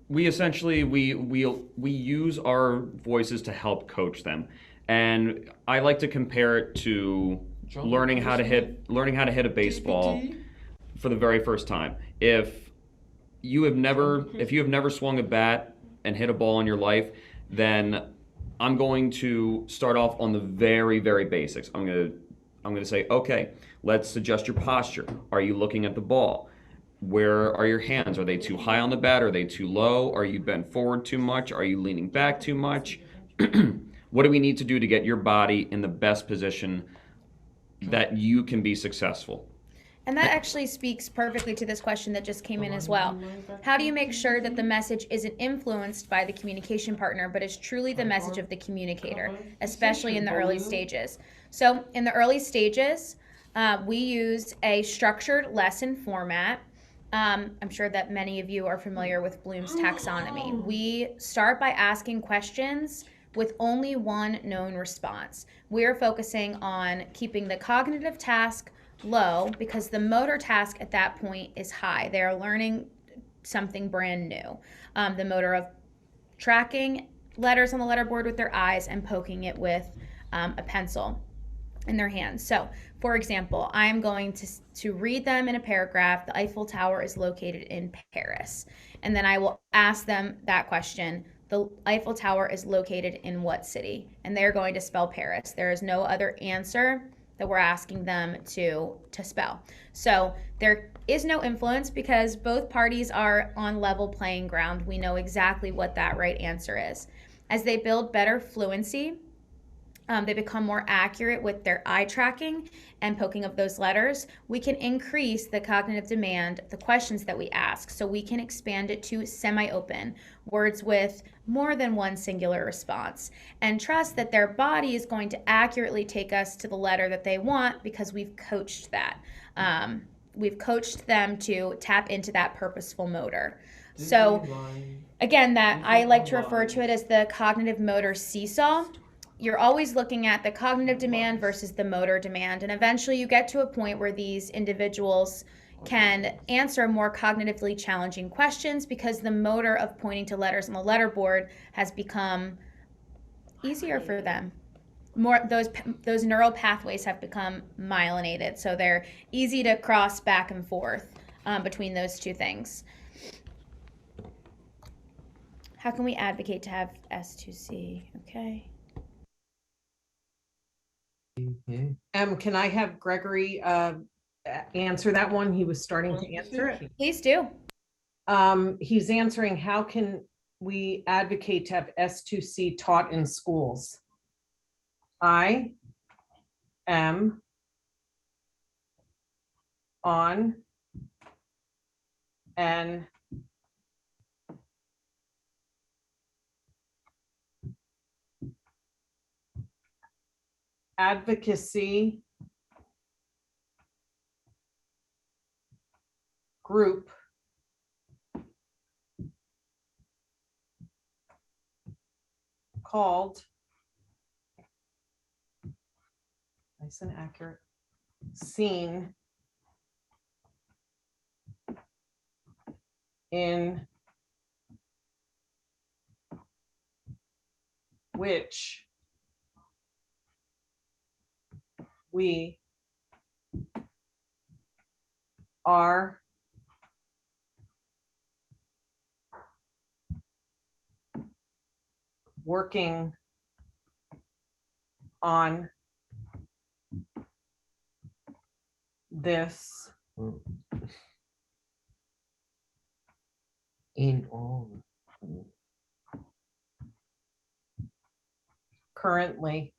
We essentially we use our voices to help coach them, and I like to compare it to learning how to hit a baseball for the very first time. If you have never swung a bat and hit a ball in your life, then I'm going to start off on the very, very basics. I'm going to say, okay, let's adjust your posture. Are you looking at the ball? Where are your hands? Are they too high on the bat? Are they too low? Are you bent forward too much? Are you leaning back too much? What do we need to do to get your body in the best position that you can be successful? And that actually speaks perfectly to this question that just came in as well. How do you make sure that the message isn't influenced by the communication partner, but is truly the message of the communicator, especially in the early stages? So in the early stages, we use a structured lesson format. I'm sure that many of you are familiar with Bloom's taxonomy. We start by asking questions with only one known response. We're focusing on keeping the cognitive task low because the motor task at that point is high. They are learning something brand new. The motor of tracking letters on the letterboard with their eyes and poking it with a pencil in their hands. So, for example, I'm going to read them in a paragraph. The Eiffel Tower is located in Paris. And then I will ask them that question. The Eiffel Tower is located in what city? And they're going to spell Paris. There is no other answer that we're asking them to spell. So there is no influence because both parties are on level playing ground. We know exactly what that right answer is. As they build better fluency, they become more accurate with their eye tracking and poking of those letters. We can increase the cognitive demand, the questions that we ask, so we can expand it to semi-open, words with more than one singular response, and trust that their body is going to accurately take us to the letter that they want because we've coached that. We've coached them to tap into that purposeful motor. So again, that I like to refer to it as the cognitive motor seesaw. You're always looking at the cognitive demand versus the motor demand. And eventually you get to a point where these individuals can answer more cognitively challenging questions because the motor of pointing to letters on the letterboard has become easier for them. Those neural pathways have become myelinated, so they're easy to cross back and forth between those two things. How can we advocate to have S2C? Okay. Can I have Gregory answer that one? He was starting to answer it. Please do. He's answering, how can we advocate to have S2C taught in schools? I am on an advocacy group called, nice and accurate, seen in which we are working on this In all. currently.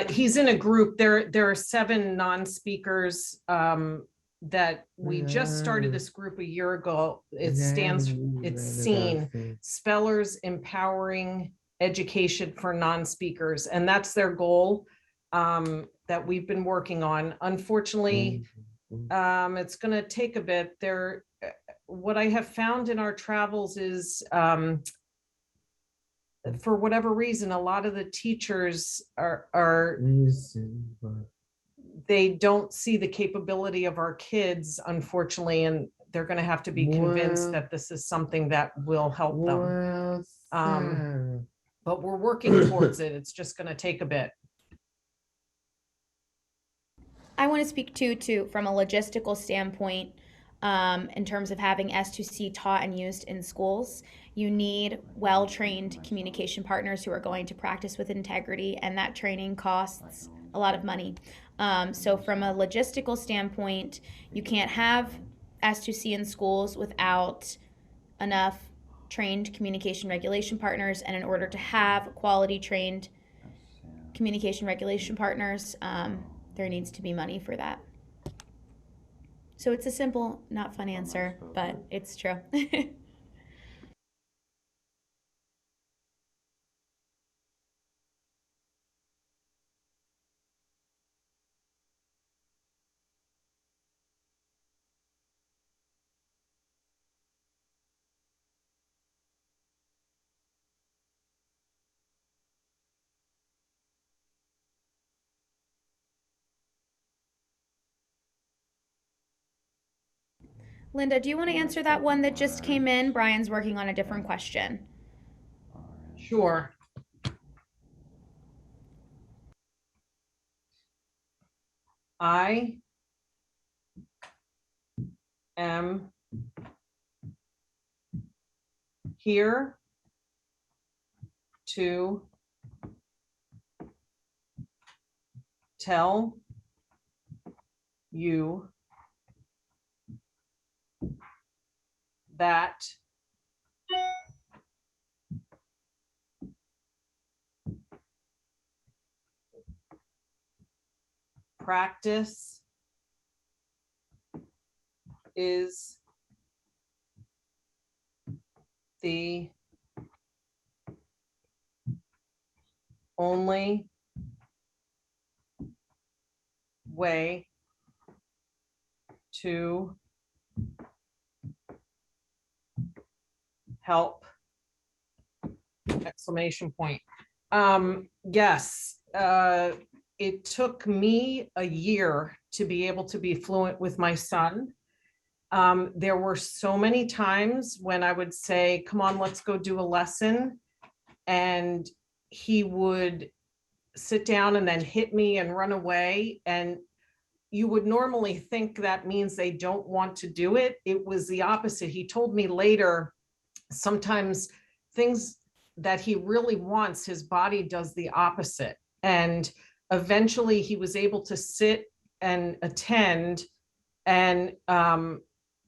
He's in a group. There are 7 non-speakers that we just started this group a year ago. It's SEEN, Spellers Empowering Education for Non-Speakers, and that's their goal that we've been working on. Unfortunately, it's going to take a bit. What I have found in our travels is for whatever reason, a lot of the teachers they don't see the capability of our kids, unfortunately, and they're going to have to be convinced that this is something that will help them. But we're working towards it. It's just going to take a bit. I want to speak to from a logistical standpoint, in terms of having S2C taught and used in schools. You need well-trained communication partners who are going to practice with integrity, and that training costs a lot of money. So from a logistical standpoint, you can't have S2C in schools without enough trained communication regulation partners, and in order to have quality trained communication regulation partners, there needs to be money for that. So it's a simple, not fun answer, but it's true. Linda, do you want to answer that one that just came in? Brian's working on a different question. Sure. I am here to tell you that practice is the only way to help! Exclamation point. Yes, it took me a year to be able to be fluent with my son. There were so many times when I would say, come on, let's go do a lesson. And he would sit down and then hit me and run away. And you would normally think that means they don't want to do it. It was the opposite. He told me later, sometimes things that he really wants, his body does the opposite. And eventually he was able to sit and attend. And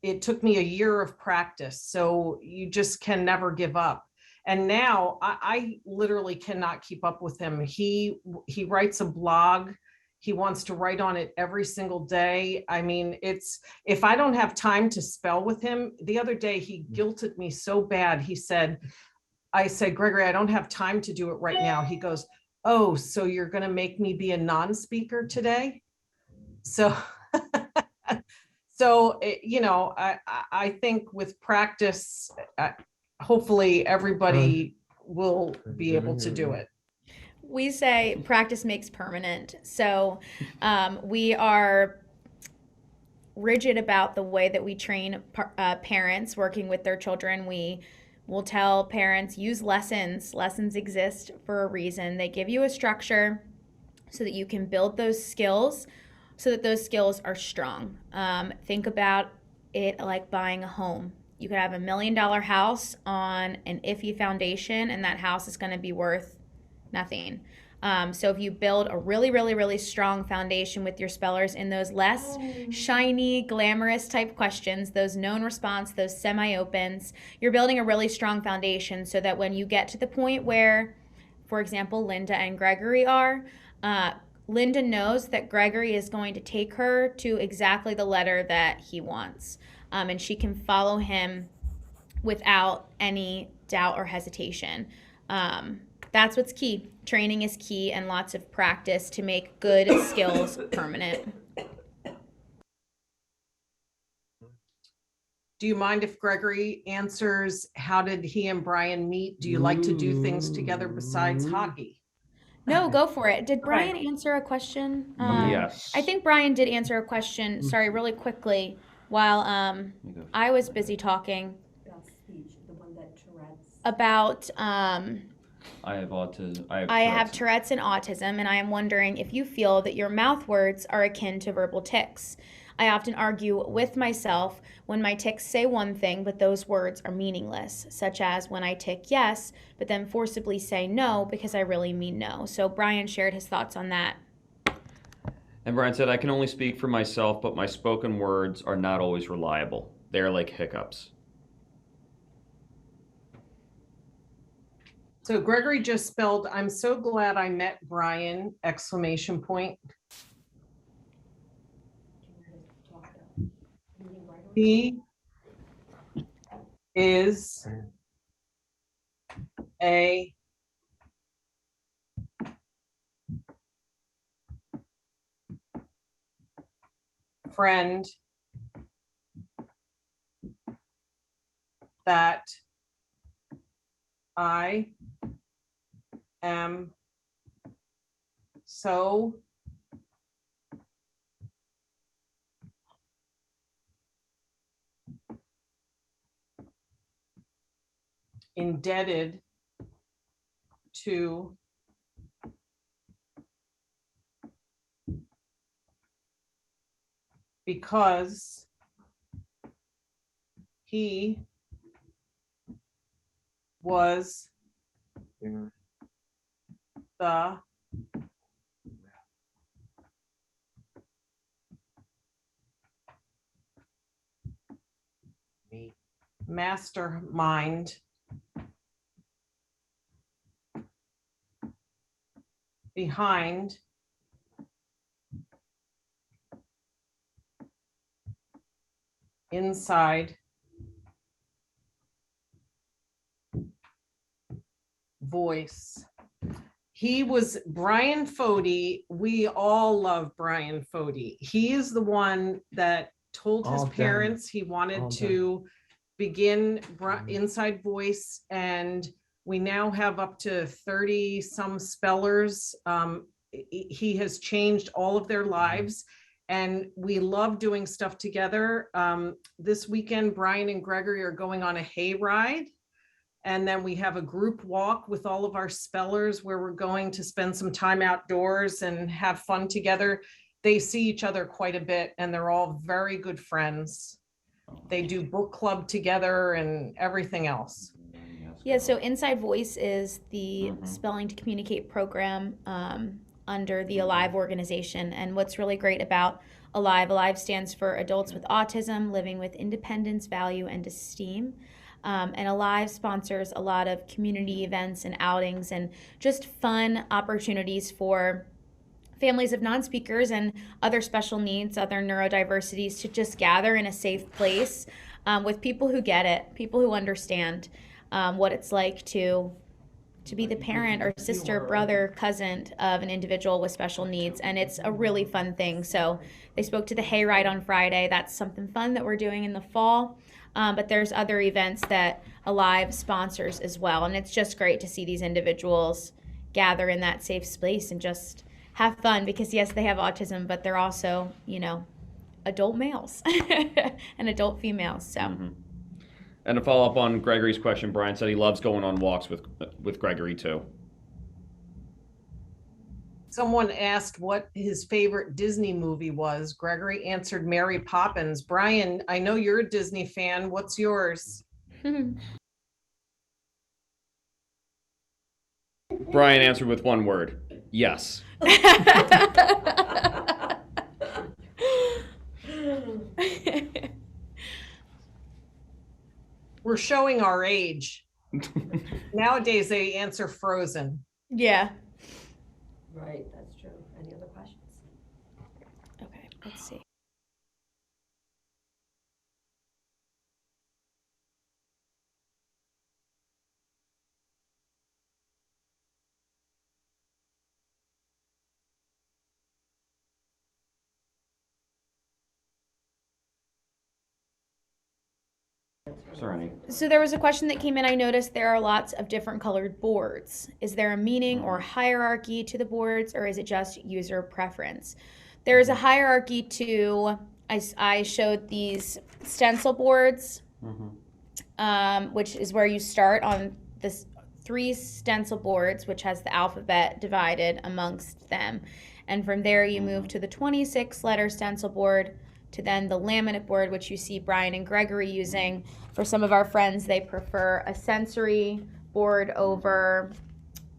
it took me a year of practice. So you just can never give up. And now I literally cannot keep up with him. He writes a blog. He wants to write on it every single day. I mean, if I don't have time to spell with him, the other day he guilted me so bad. I said, Gregory, I don't have time to do it right now. He goes, oh, so you're going to make me be a non-speaker today? So, I think with practice, hopefully everybody will be able to do it. We say practice makes permanent. So we are rigid about the way that we train parents working with their children. We we'll tell parents, use lessons. Lessons exist for a reason. They give you a structure so that you can build those skills, so that those skills are strong. Think about it like buying a home. You could have $1 million house on an iffy foundation, and that house is going to be worth nothing. So if you build a really, really, really strong foundation with your spellers in those less shiny, glamorous type questions, those known response, those semi-opens, you're building a really strong foundation so that when you get to the point where, for example, Linda and Gregory are, Linda knows that Gregory is going to take her to exactly the letter that he wants. And she can follow him without any doubt or hesitation. That's what's key. Training is key, and lots of practice to make good skills permanent. Do you mind if Gregory answers, how did he and Brian meet? Do you like to do things together besides hockey? No, go for it. Did Brian answer a question? Yes. I think Brian did answer a question, sorry, really quickly, while I was busy talking About speech, the one that Tourette's. about I have autism. I have Tourette's and autism, and I am wondering if you feel that your mouth words are akin to verbal tics. I often argue with myself when my tics say one thing, but those words are meaningless, such as when I tick yes, but then forcibly say no because I really mean no. So Brian shared his thoughts on that. And Brian said, I can only speak for myself, but my spoken words are not always reliable. They are like hiccups. So Gregory just spelled, I'm so glad I met Brian, exclamation point. He is a friend that I am so indebted to because he was the mastermind behind inside voice. He was Brian Fody. We all love Brian Fody. He is the one that told his parents he wanted to begin Inside Voice, and we now have up to 30 some spellers. He has changed all of their lives, and we love doing stuff together. This weekend, Brian and Gregory are going on a hay ride. And then we have a group walk with all of our spellers where we're going to spend some time outdoors and have fun together. They see each other quite a bit, and they're all very good friends. They do book club together and everything else. Yeah, so Inside Voice is the Spelling to Communicate program under the Alive organization. And what's really great about Alive stands for Adults with Autism Living with Independence, Value, and Esteem. And Alive sponsors a lot of community events and outings and just fun opportunities for families of non-speakers and other special needs, other neurodiversities, to just gather in a safe place with people who get it, people who understand what it's like to be the parent or sister, brother, cousin of an individual with special needs. And it's a really fun thing. So they spoke to the hayride on Friday. That's something fun that we're doing in the fall. But there's other events that Alive sponsors as well. And it's just great to see these individuals gather in that safe space and just have fun, because yes, they have autism, but they're also, adult males and adult females. So. And to follow up on Gregory's question, Brian said he loves going on walks with Gregory too. Someone asked what his favorite Disney movie was. Gregory answered Mary Poppins. Brian, I know you're a Disney fan. What's yours? Brian answered with one word: yes. We're showing our age. Nowadays, they answer Frozen. Yeah. Right, that's true. Any other questions? Okay, let's see. Sorry. So there was a question that came in. I noticed there are lots of different colored boards. Is there a meaning or hierarchy to the boards, or is it just user preference? There is a hierarchy to, I showed these stencil boards, which is where you start on this 3 stencil boards, which has the alphabet divided amongst them. And from there you move to the 26 letter stencil board, to then the laminate board, which you see Brian and Gregory using. For some of our friends, they prefer a sensory board over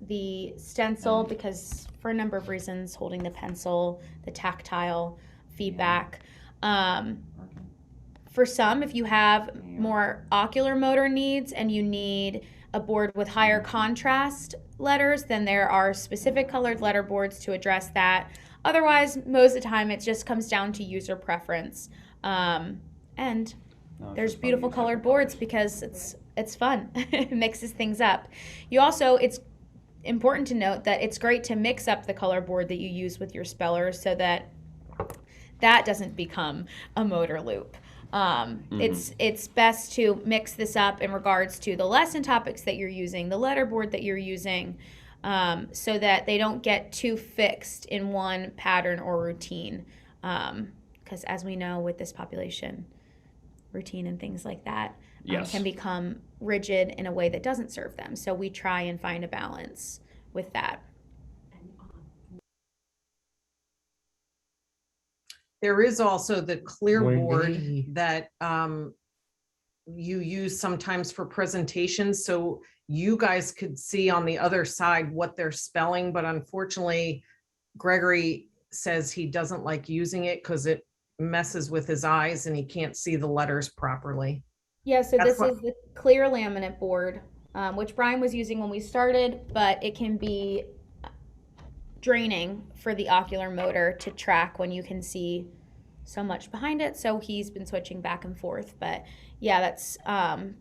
the stencil because for a number of reasons, holding the pencil, the tactile feedback. For some, if you have more ocular motor needs and you need a board with higher contrast letters, then there are specific colored letter boards to address that. Otherwise, most of the time, it just comes down to user preference. And there's beautiful colored boards because it's fun. It mixes things up. You also, it's important to note that it's great to mix up the color board that you use with your spellers so that that doesn't become a motor loop. It's best to mix this up in regards to the lesson topics that you're using, the letter board that you're using, so that they don't get too fixed in one pattern or routine. Because as we know with this population, routine and things like that can become rigid in a way that doesn't serve them. So we try and find a balance with that. There is also the clear board that you use sometimes for presentations. So you guys could see on the other side what they're spelling, but unfortunately, Gregory says he doesn't like using it because it messes with his eyes and he can't see the letters properly. Yeah, so this is the clear laminate board, which Brian was using when we started, but it can be draining for the ocular motor to track when you can see so much behind it. So he's been switching back and forth. But yeah, that's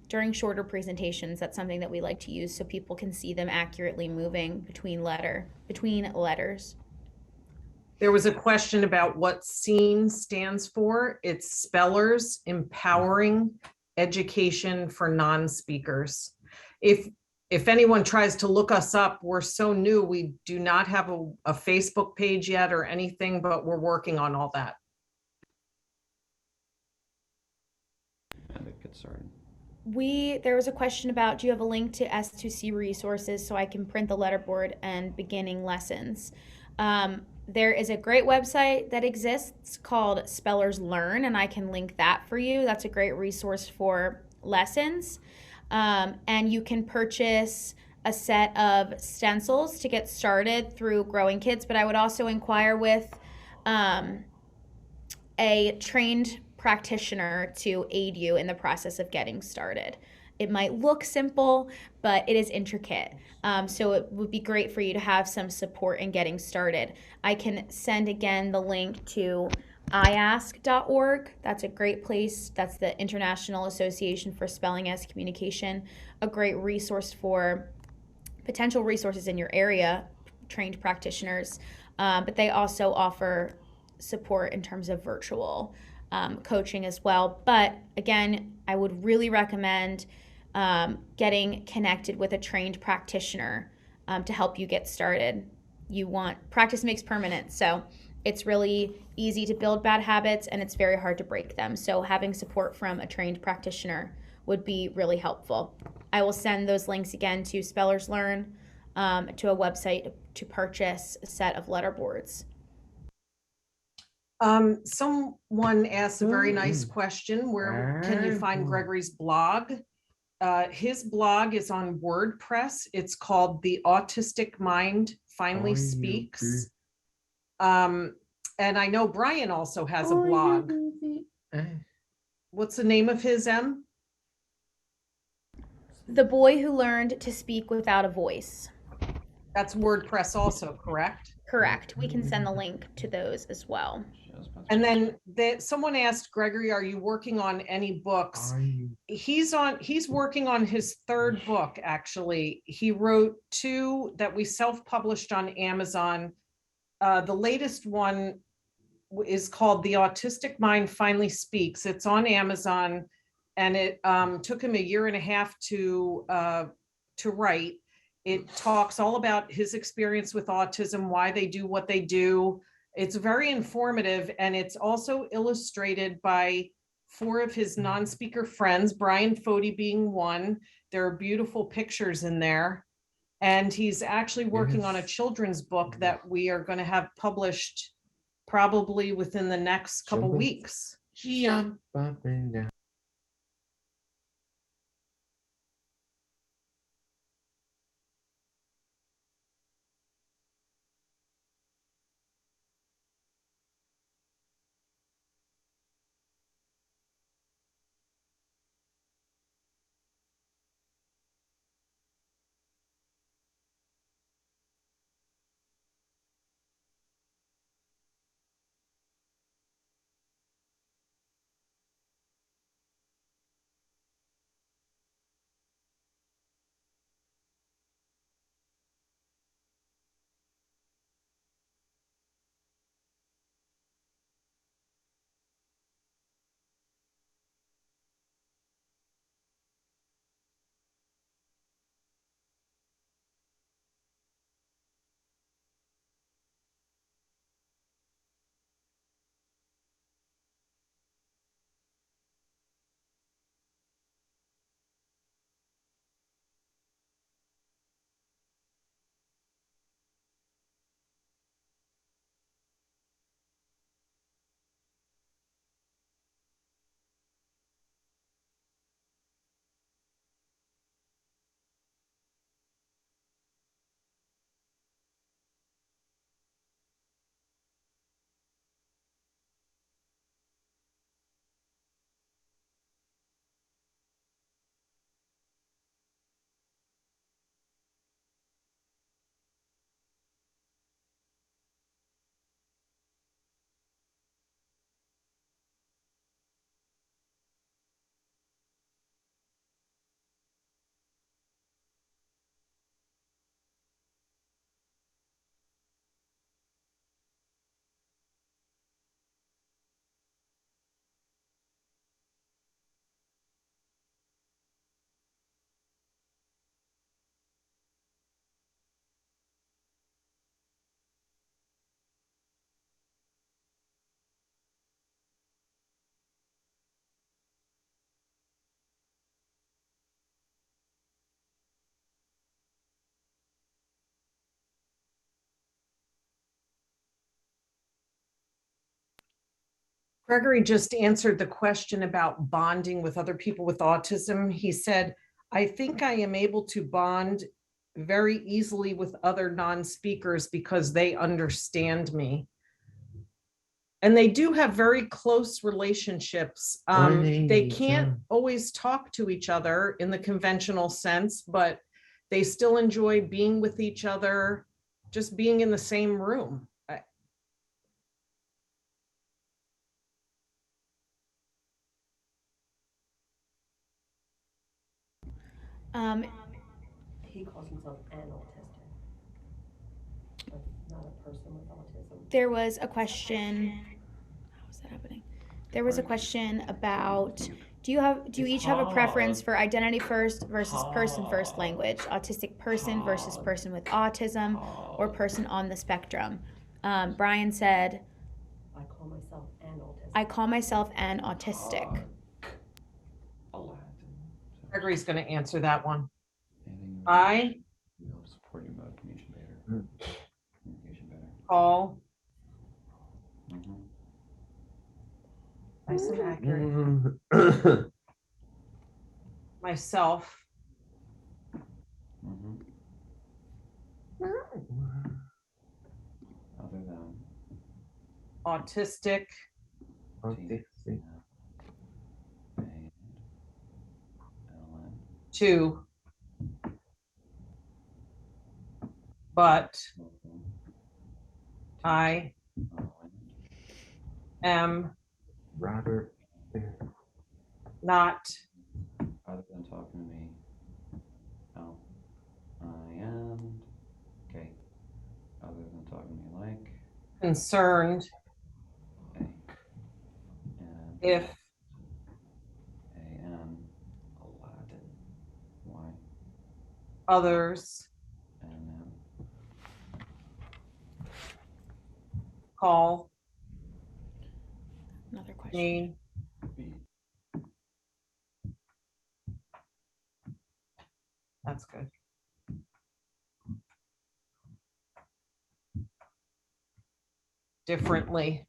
during shorter presentations, that's something that we like to use so people can see them accurately moving between letters. There was a question about what SEEN stands for. It's Spellers Empowering Education for Non-Speakers. If anyone tries to look us up, we're so new, we do not have a Facebook page yet or anything, but we're working on all that. Get started. There was a question about, do you have a link to S2C resources so I can print the letterboard and beginning lessons? There is a great website that exists called Spellers Learn, and I can link that for you. That's a great resource for lessons. And you can purchase a set of stencils to get started through Growing Kids, but I would also inquire with a trained practitioner to aid you in the process of getting started. It might look simple, but it is intricate. So it would be great for you to have some support in getting started. I can send again the link to iask.org. That's a great place. That's the International Association for Spelling as Communication, a great resource for potential resources in your area, trained practitioners. But they also offer support in terms of virtual coaching as well. But again, I would really recommend getting connected with a trained practitioner to help you get started. Practice makes permanent. So it's really easy to build bad habits and it's very hard to break them. So having support from a trained practitioner would be really helpful. I will send those links again to Spellers Learn, to a website to purchase a set of letter boards. Someone asked a very nice question. Where can you find Gregory's blog? His blog is on WordPress. It's called The Autistic Mind Finally Speaks. And I know Brian also has a blog. What's the name of his, Em? The Boy Who Learned to Speak Without a Voice. That's WordPress also, correct? Correct. We can send the link to those as well. And then someone asked Gregory, are you working on any books? He's working on his third book, actually. He wrote 2 that we self-published on Amazon. The latest one is called The Autistic Mind Finally Speaks. It's on Amazon, and it took him 1.5 years to write. It talks all about his experience with autism, why they do what they do. It's very informative, and it's also illustrated by 4 of his non-speaker friends, Brian Fody being one. There are beautiful pictures in there. And he's actually working on a children's book that we are going to have published probably within the next couple weeks. Gregory just answered the question about bonding with other people with autism. He said, I think I am able to bond very easily with other non-speakers because they understand me. And they do have very close relationships. They can't always talk to each other in the conventional sense, but they still enjoy being with each other, just being in the same room. He calls himself an autistic, but not a person with autism. There was a question. How is that happening? There was a question about, do you each have a preference for identity first versus person first language? Autistic person versus person with autism, or person on the spectrum? Brian said, I call myself an autistic. I call myself an autistic. Gregory's going to answer that one. Anything I you help support you about communication better. Communication better. call Mhm. nice and accurate myself Mhm. Other than autistic T and LN. to but I am Robert. not Other than talking to me. Oh, I am. Okay. Other than talking to me like. concerned A. And if A-N. Aladdin. Y. others N-M. call Another question. me B. that's good. Differently.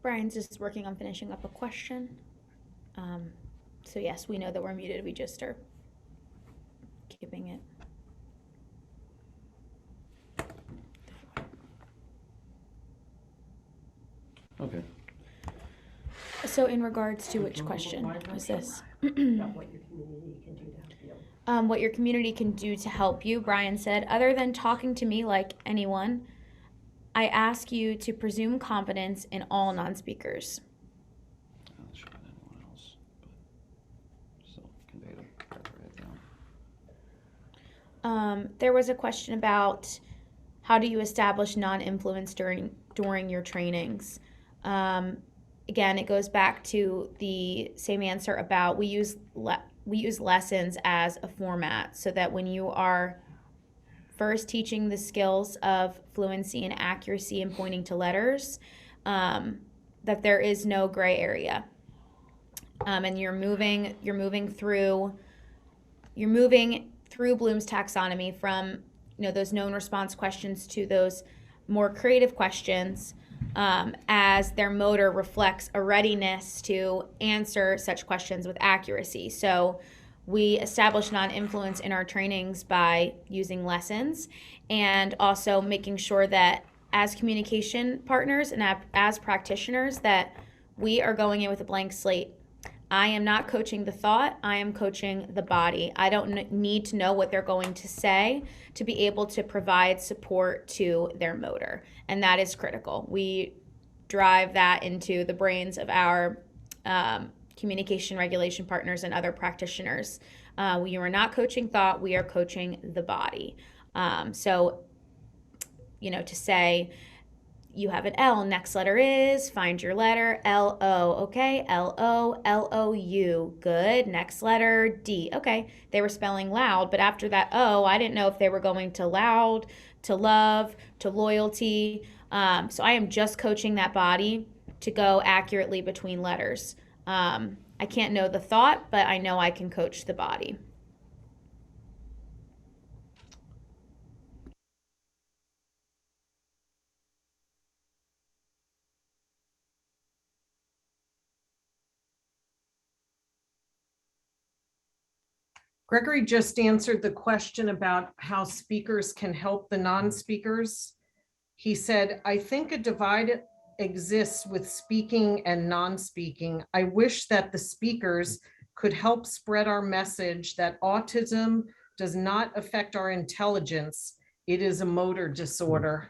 Brian's just working on finishing up a question. So yes, we know that we're muted. We just are keeping it. Okay. So in regards to which question was this? About what your community can do to help you. What your community can do to help you, Brian said, other than talking to me like anyone, I ask you to presume confidence in all non-speakers. I'm not sure about anyone else, but still convey them. Try to write it down. There was a question about how do you establish non-influence during your trainings. Again, it goes back to the same answer about we use lessons as a format so that when you are first teaching the skills of fluency and accuracy and pointing to letters, that there is no gray area, and you're moving through Bloom's taxonomy from those known response questions to those more creative questions, as their motor reflects a readiness to answer such questions with accuracy. So we establish non-influence in our trainings by using lessons and also making sure that as communication partners and as practitioners that we are going in with a blank slate. I am not coaching the thought, I am coaching the body. I don't need to know what they're going to say to be able to provide support to their motor. And that is critical. We drive that into the brains of our communication regulation partners and other practitioners. We are not coaching thought, we are coaching the body. So, to say, you have an L, next letter is, find your letter, L-O, okay, L-O, L-O-U, good, next letter, D, okay, they were spelling loud, but after that O, I didn't know if they were going to loud, to love, to loyalty, so I am just coaching that body to go accurately between letters. I can't know the thought, but I know I can coach the body. Gregory just answered the question about how speakers can help the non-speakers. He said, I think a divide exists with speaking and non-speaking. I wish that the speakers could help spread our message that autism does not affect our intelligence. It is a motor disorder.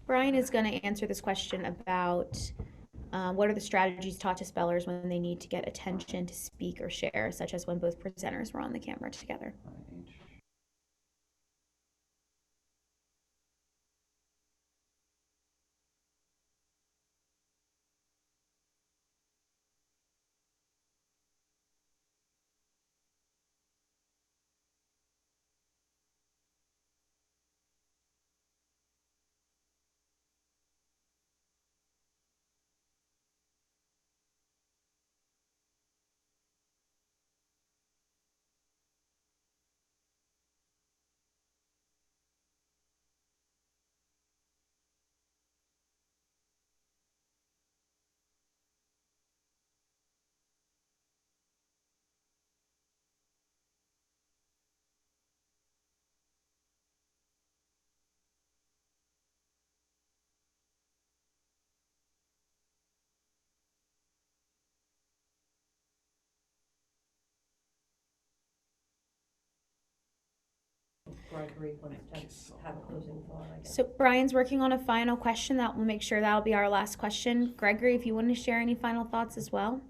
Brian is going to answer this question about what are the strategies taught to spellers when they need to get attention to speak or share, such as when both presenters were on the camera together. Gregory wants to have a closing thought, I guess. So Brian's working on a final question that will make sure that'll be our last question. Gregory, if you want to share any final thoughts as well.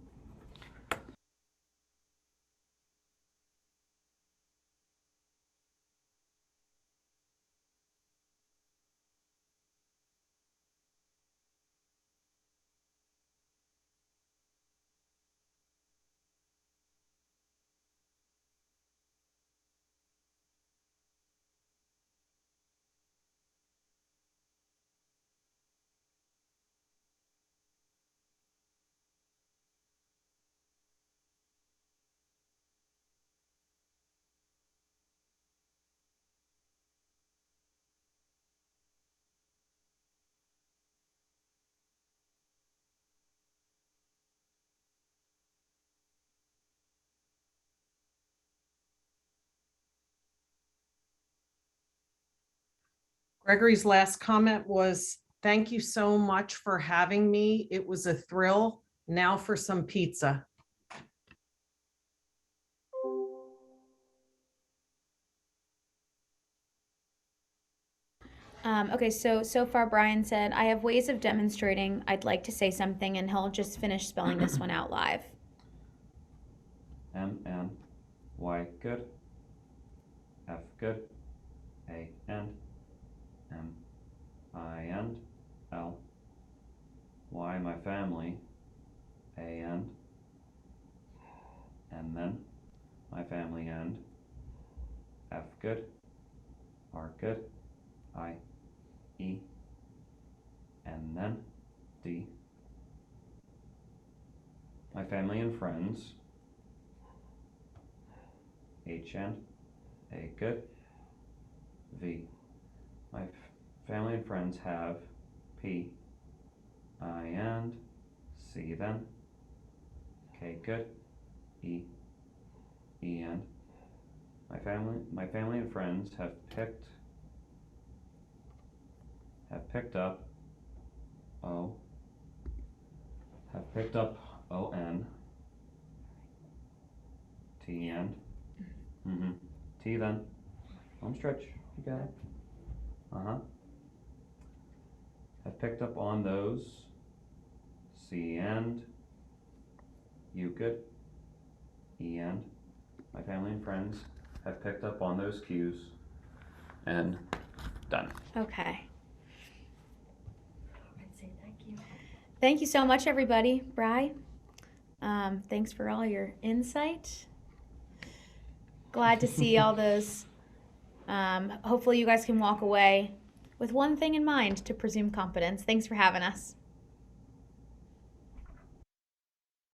Gregory's last comment was, thank you so much for having me. It was a thrill. Now for some pizza. Okay, so far Brian said, I have ways of demonstrating I'd like to say something, and he'll just finish spelling this one out live. M-N-Y, good. F, good. A-N, M-I-N-L. Y, my family. A-N. And then, my family and. F, good. R, good. I, E. And then, D. My family and friends. H-N. A, good. V. My family and friends have. P. I and. C then. K, good. E. E and. My family and friends have picked up O. Have picked up O-N. T and. T then. Home stretch. You got it. Have picked up on those. C and. You good. E and. My family and friends have picked up on those cues. And done. Okay. I'd say thank you. Thank you so much, everybody. Bri, thanks for all your insight. Glad to see all those. Hopefully you guys can walk away with one thing in mind to presume competence. Thanks for having us.